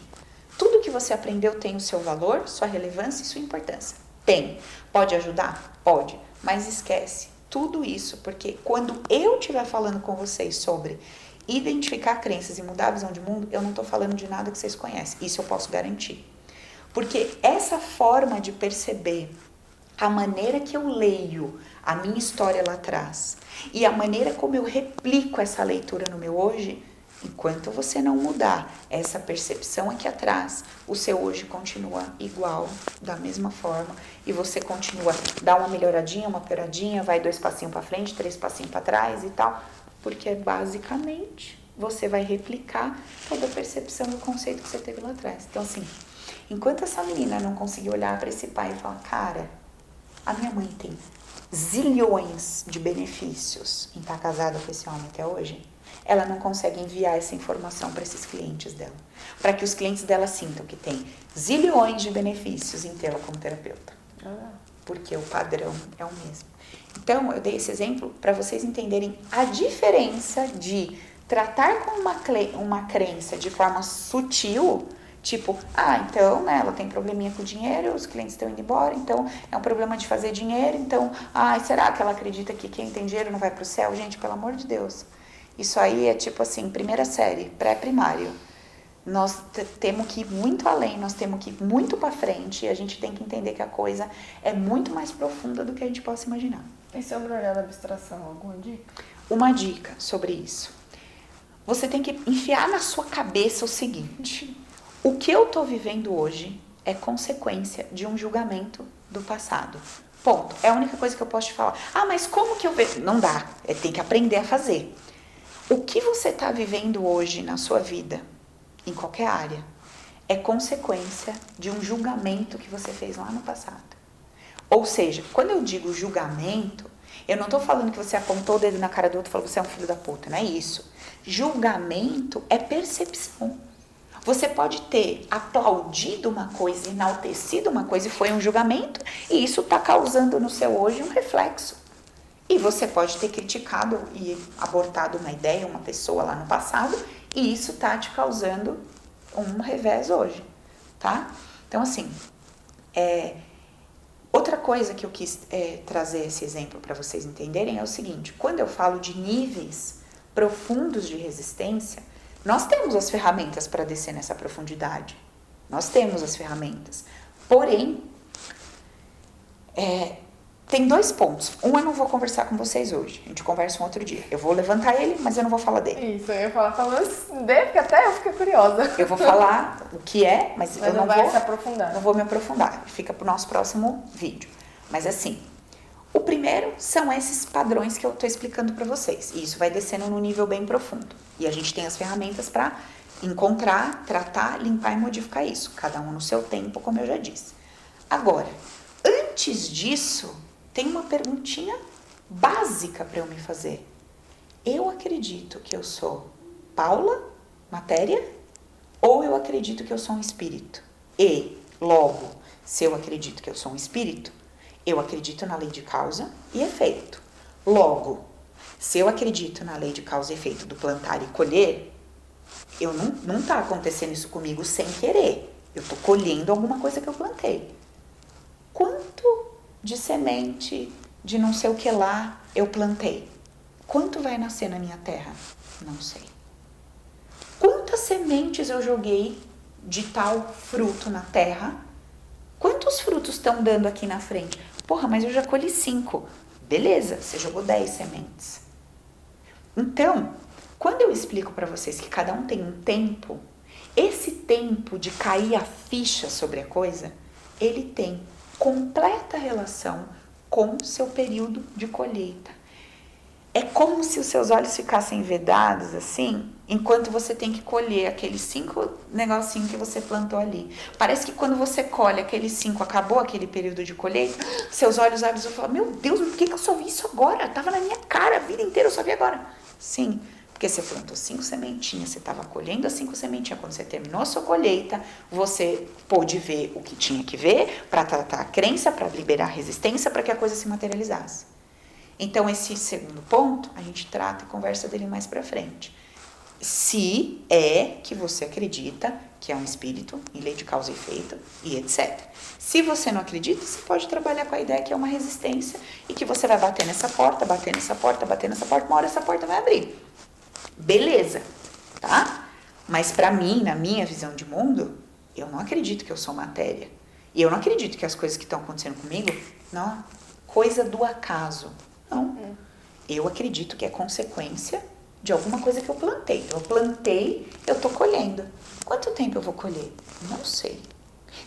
Speaker 2: Tudo que você aprendeu tem o seu valor, sua relevância e sua importância. Tem. Pode ajudar? Pode. Mas esquece tudo isso, porque quando eu estiver falando com vocês sobre identificar crenças e mudar a visão de mundo, eu não estou falando de nada que vocês conhecem. Isso eu posso garantir. Porque essa forma de perceber a maneira que eu leio a minha história lá atrás e a maneira como eu replico essa leitura no meu hoje, enquanto você não mudar essa percepção aqui atrás, o seu hoje continua igual, da mesma forma, e você continua, dá uma melhoradinha, uma pioradinha, vai 2 passinhos para frente, 3 passinhos para trás e tal, porque basicamente você vai replicar toda a percepção e o conceito que você teve lá atrás. Então assim, enquanto essa menina não conseguir olhar para esse pai e falar, cara, a minha mãe tem zilhões de benefícios em estar casada com esse homem até hoje, ela não consegue enviar essa informação para esses clientes dela. Para que os clientes dela sintam que tem zilhões de benefícios em tê-la como terapeuta. Porque o padrão é o mesmo. Então, eu dei esse exemplo para vocês entenderem a diferença de tratar com uma crença de forma sutil, tipo, então, né, ela tem probleminha com o dinheiro, os clientes estão indo embora, então é um problema de fazer dinheiro, então, será que ela acredita que quem tem dinheiro não vai pro céu? Gente, pelo amor de Deus. Isso aí é tipo assim, primeira série, pré-primário. Nós temos que ir muito além, nós temos que ir muito para frente e a gente tem que entender que a coisa é muito mais profunda do que a gente possa imaginar.
Speaker 1: E sobre olhar da abstração, alguma dica?
Speaker 2: Uma dica sobre isso. Você tem que enfiar na sua cabeça o seguinte: o que eu tô vivendo hoje é consequência de um julgamento do passado. Ponto. É a única coisa que eu posso te falar. Mas como que eu vejo? Não dá. Tem que aprender a fazer. O que você está vivendo hoje na sua vida, em qualquer área, é consequência de um julgamento que você fez lá no passado. Ou seja, quando eu digo julgamento, eu não estou falando que você apontou o dedo na cara do outro e falou, você é um filho da puta, não é isso. Julgamento é percepção. Você pode ter aplaudido uma coisa, enaltecido uma coisa e foi um julgamento, e isso está causando no seu hoje um reflexo. E você pode ter criticado e abortado uma ideia, uma pessoa lá no passado, e isso tá te causando um revés hoje, tá? Então, assim, outra coisa que eu quis trazer esse exemplo para vocês entenderem é o seguinte: quando eu falo de níveis profundos de resistência, nós temos as ferramentas para descer nessa profundidade. Nós temos as ferramentas. Porém, tem 2 pontos. Um eu não vou conversar com vocês hoje. A gente conversa um outro dia. Eu vou levantar ele, mas eu não vou falar dele.
Speaker 1: Isso, eu ia falar dele, porque até eu fiquei curiosa.
Speaker 2: Eu vou falar o que é, mas eu não vou
Speaker 1: se aprofundar.
Speaker 2: Não vou me aprofundar. Fica pro nosso próximo vídeo. Mas assim, o primeiro são esses padrões que eu tô explicando para vocês. E isso vai descendo num nível bem profundo. E a gente tem as ferramentas para encontrar, tratar, limpar e modificar isso. Cada um no seu tempo, como eu já disse. Agora, antes disso, tem uma perguntinha básica para eu me fazer. Eu acredito que eu sou Paula, matéria, ou eu acredito que eu sou um espírito? E, logo, se eu acredito que eu sou um espírito, eu acredito na lei de causa e efeito. Logo, se eu acredito na lei de causa e efeito do plantar e colher, não tá acontecendo isso comigo sem querer. Eu tô colhendo alguma coisa que eu plantei. Quanto de semente, de não sei o que lá, eu plantei? Quanto vai nascer na minha terra? Não sei. Quantas sementes eu joguei de tal fruto na terra? Quantos frutos estão dando aqui na frente? Porra, mas eu já colhi 5. Beleza, você jogou 10 sementes. Então, quando eu explico para vocês que cada um tem um tempo, esse tempo de cair a ficha sobre a coisa, ele tem completa relação com seu período de colheita. É como se os seus olhos ficassem vedados, assim, enquanto você tem que colher aqueles 5 negocinhos que você plantou ali. Parece que quando você colhe aqueles 5, acabou aquele período de colheita, seus olhos abrem e falam, meu Deus, por que eu só vi isso agora? Tava na minha cara a vida inteira, eu só vi agora. Sim, porque você plantou 5 sementinhas, você estava colhendo as 5 sementinhas. Quando você terminou a sua colheita, você pôde ver o que tinha que ver para tratar a crença, para liberar a resistência, para que a coisa se materializasse. Então, esse segundo ponto, a gente trata e conversa dele mais pra frente. Se é que você acredita que é um espírito, em lei de causa e efeito, e etc. Se você não acredita, você pode trabalhar com a ideia que é uma resistência e que você vai bater nessa porta, bater nessa porta, bater nessa porta, uma hora essa porta vai abrir. Beleza, tá? Mas pra mim, na minha visão de mundo, eu não acredito que eu sou matéria. E eu não acredito que as coisas que estão acontecendo comigo, não, coisa do acaso. Não, eu acredito que é consequência de alguma coisa que eu plantei. Eu plantei, eu tô colhendo. Quanto tempo eu vou colher? Não sei.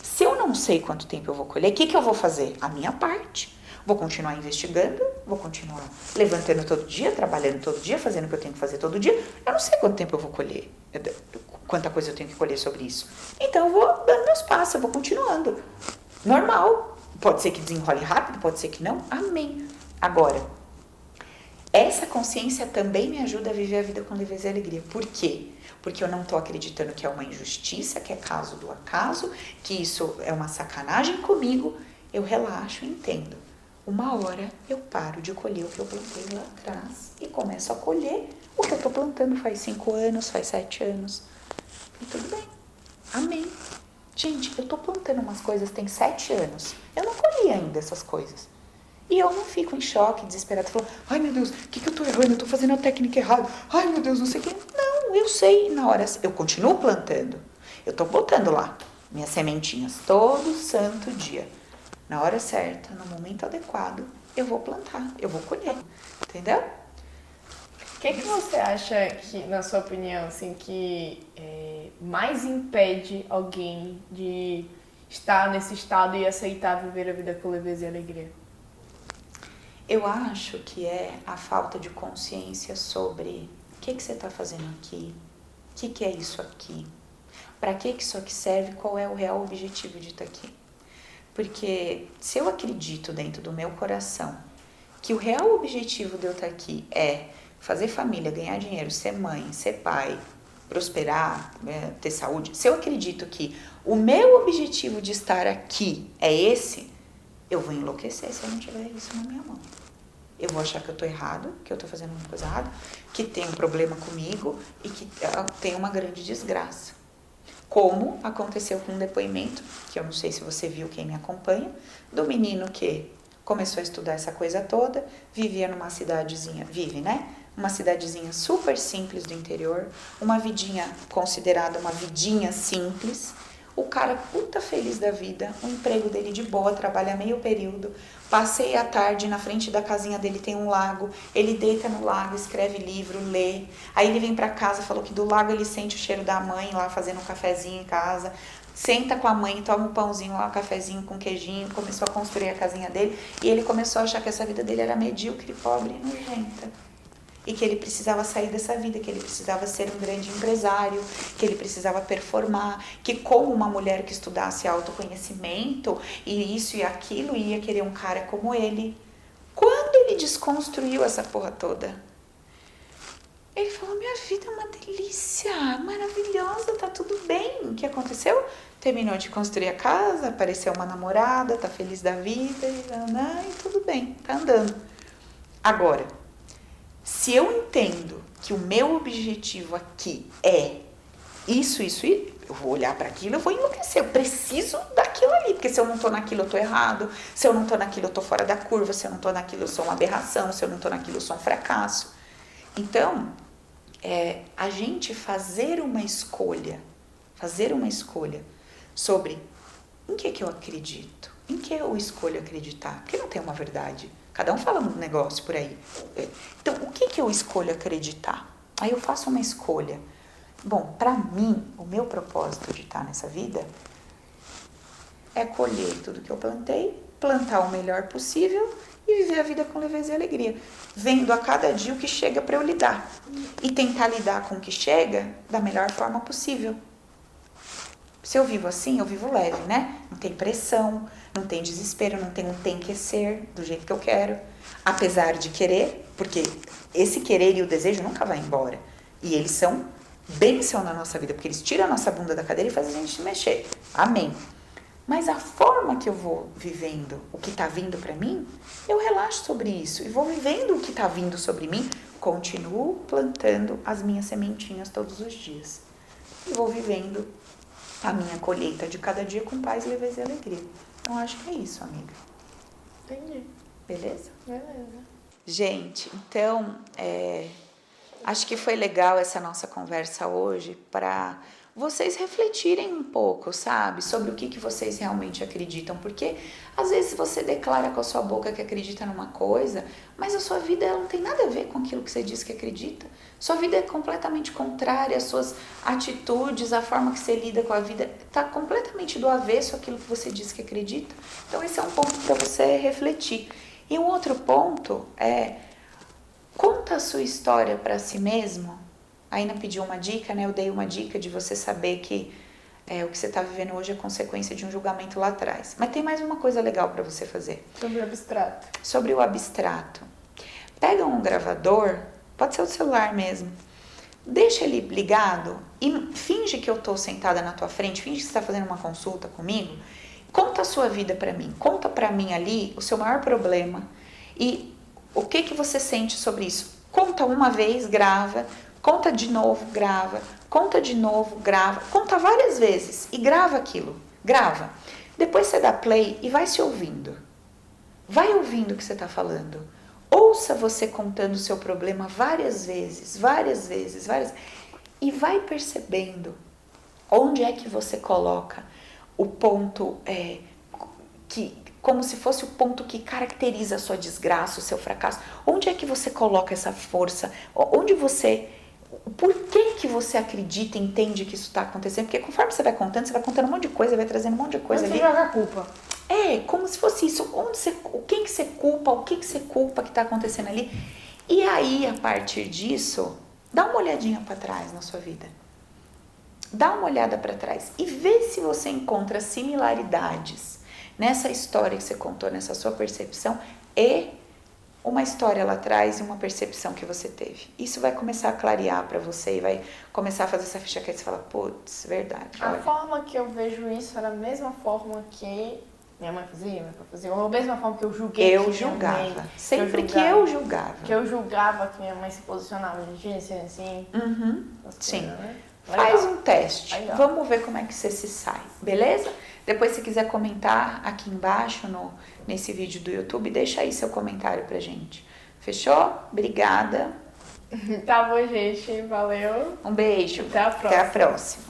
Speaker 2: Se eu não sei quanto tempo eu vou colher, o que eu vou fazer? A minha parte. Vou continuar investigando, vou continuar levantando todo dia, trabalhando todo dia, fazendo o que eu tenho que fazer todo dia. Eu não sei quanto tempo eu vou colher, quanta coisa eu tenho que colher sobre isso. Então eu vou dando meus passos, eu vou continuando. Normal. Pode ser que desenrole rápido, pode ser que não. Amém. Agora, essa consciência também me ajuda a viver a vida com leveza e alegria. Por quê? Porque eu não estou acreditando que é uma injustiça, que é caso do acaso, que isso é uma sacanagem comigo. Eu relaxo e entendo. Uma hora eu paro de colher o que eu plantei lá atrás e começo a colher o que eu estou plantando faz 5 anos, faz 7 anos. E tudo bem. Amém. Gente, eu estou plantando umas coisas tem 7 anos. Eu não colhi ainda essas coisas. E eu não fico em choque, desesperada, falando, ai meu Deus, o que eu tô errando? Eu tô fazendo a técnica errada. Ai meu Deus, não sei o que. Não, eu sei. Na hora, eu continuo plantando. Eu tô botando lá minhas sementinhas todo santo dia. Na hora certa, no momento adequado, eu vou plantar, eu vou colher. Entendeu?
Speaker 1: O que você acha que, na sua opinião, assim, que mais impede alguém de estar nesse estado e aceitar viver a vida com leveza e alegria?
Speaker 2: Eu acho que é a falta de consciência sobre o que você está fazendo aqui, o que é isso aqui, para que isso aqui serve, qual é o real objetivo de estar aqui. Porque se eu acredito dentro do meu coração que o real objetivo de eu estar aqui é fazer família, ganhar dinheiro, ser mãe, ser pai, prosperar, ter saúde, se eu acredito que o meu objetivo de estar aqui é esse, eu vou enlouquecer se eu não tiver isso na minha mão. Eu vou achar que eu tô errado, que eu tô fazendo uma coisa errada, que tem um problema comigo e que tem uma grande desgraça. Como aconteceu com um depoimento, que eu não sei se você viu, quem me acompanha, do menino que começou a estudar essa coisa toda, vivia numa cidadezinha, vive, né? Uma cidadezinha super simples do interior, uma vidinha considerada uma vidinha simples. O cara puta feliz da vida, o emprego dele de boa, trabalha meio período, passeia à tarde, na frente da casinha dele tem um lago, ele deita no lago, escreve livro, lê, aí ele vem pra casa, falou que do lago ele sente o cheiro da mãe lá fazendo um cafezinho em casa, senta com a mãe, toma um pãozinho lá, um cafezinho com queijinho, começou a construir a casinha dele, e ele começou a achar que essa vida dele era medíocre, pobre e nojenta. E que ele precisava sair dessa vida, que ele precisava ser um grande empresário, que ele precisava performar, que como uma mulher que estudasse autoconhecimento e isso e aquilo, ia querer um cara como ele. Quando ele desconstruiu essa porra toda, ele falou, minha vida é uma delícia, maravilhosa, tá tudo bem. O que aconteceu? Terminou de construir a casa, apareceu uma namorada, tá feliz da vida, e tudo bem, tá andando. Agora, se eu entendo que o meu objetivo aqui é isso, eu vou olhar para aquilo, eu vou enlouquecer, eu preciso daquilo ali, porque se eu não tô naquilo eu tô errado, se eu não tô naquilo eu tô fora da curva, se eu não tô naquilo eu sou uma aberração, se eu não tô naquilo eu sou um fracasso. Então, a gente fazer uma escolha sobre em que eu acredito, em que eu escolho acreditar, porque não tem uma verdade. Cada um fala um negócio por aí. Então, o que eu escolho acreditar? Aí eu faço uma escolha. Bom, pra mim, o meu propósito de estar nessa vida é colher tudo que eu plantei plantar o melhor possível e viver a vida com leveza e alegria, vendo a cada dia o que chega para eu lidar e tentar lidar com o que chega da melhor forma possível. Se eu vivo assim, eu vivo leve, né? Não tem pressão, não tem desespero, não tem um tem que ser do jeito que eu quero, apesar de querer, porque esse querer e o desejo nunca vai embora. E eles são bênção na nossa vida, porque eles tiram a nossa bunda da cadeira e fazem a gente se mexer. Amém. Mas a forma que eu vou vivendo o que está vindo para mim, eu relaxo sobre isso e vou vivendo o que está vindo sobre mim, continuo plantando as minhas sementinhas todos os dias. E vou vivendo a minha colheita de cada dia com paz, leveza e alegria. Então, acho que é isso, amiga.
Speaker 1: Entendi.
Speaker 2: Beleza?
Speaker 1: Beleza.
Speaker 2: Gente, então, acho que foi legal essa nossa conversa hoje para vocês refletirem um pouco, sabe? Sobre o que vocês realmente acreditam. Porque, às vezes, você declara com a sua boca que acredita numa coisa, mas a sua vida ela não tem nada a ver com aquilo que você diz que acredita. Sua vida é completamente contrária, as suas atitudes, a forma que você lida com a vida está completamente do avesso àquilo que você diz que acredita. Então, esse é um ponto para você refletir. E um outro ponto é, conta a sua história para si mesmo. A Ina pediu uma dica, né? Eu dei uma dica de você saber que o que você está vivendo hoje é consequência de um julgamento lá atrás. Mas tem mais uma coisa legal para você fazer.
Speaker 1: Sobre o abstrato.
Speaker 2: Sobre o abstrato. Pega um gravador, pode ser o celular mesmo, deixa ele ligado e finge que eu estou sentada na tua frente, finge que você está fazendo uma consulta comigo. Conta a sua vida para mim, conta para mim ali o seu maior problema e o que você sente sobre isso. Conta uma vez, grava, conta de novo, grava, conta de novo, grava, conta várias vezes e grava aquilo, grava. Depois você dá play e vai se ouvindo. Vai ouvindo o que você está falando. Ouça você contando o seu problema várias vezes, e vai percebendo onde é que você coloca o ponto como se fosse o ponto que caracteriza a sua desgraça, o seu fracasso. Onde é que você coloca essa força? Por que você acredita e entende que isso está acontecendo? Porque conforme você vai contando um monte de coisa, vai trazendo um monte de coisa ali.
Speaker 1: Você joga a culpa.
Speaker 2: Como se fosse isso. Quem que você culpa, o que você culpa que está acontecendo ali? E aí, a partir disso, dá uma olhadinha para trás na sua vida. Dá uma olhada para trás e vê se você encontra similaridades nessa história que você contou, nessa sua percepção e uma história lá atrás e uma percepção que você teve. Isso vai começar a clarear para você e vai começar a fazer essa ficha que você fala, putz, verdade.
Speaker 1: A forma que eu vejo isso era a mesma forma que minha mãe fazia, ou a mesma forma que eu julguei.
Speaker 2: Eu julgava. Sempre que eu julgava.
Speaker 1: Que eu julgava que minha mãe se posicionava de assim.
Speaker 2: Sim.
Speaker 1: Né?
Speaker 2: Faz um teste.
Speaker 1: Legal.
Speaker 2: Vamos ver como é que você se sai, beleza? Depois, se quiser comentar aqui embaixo nesse vídeo do YouTube, deixa aí seu comentário pra gente. Fechou? Obrigada.
Speaker 1: Tá bom, gente. Valeu.
Speaker 2: Um beijo.
Speaker 1: Até a próxima.
Speaker 2: Até a próxima.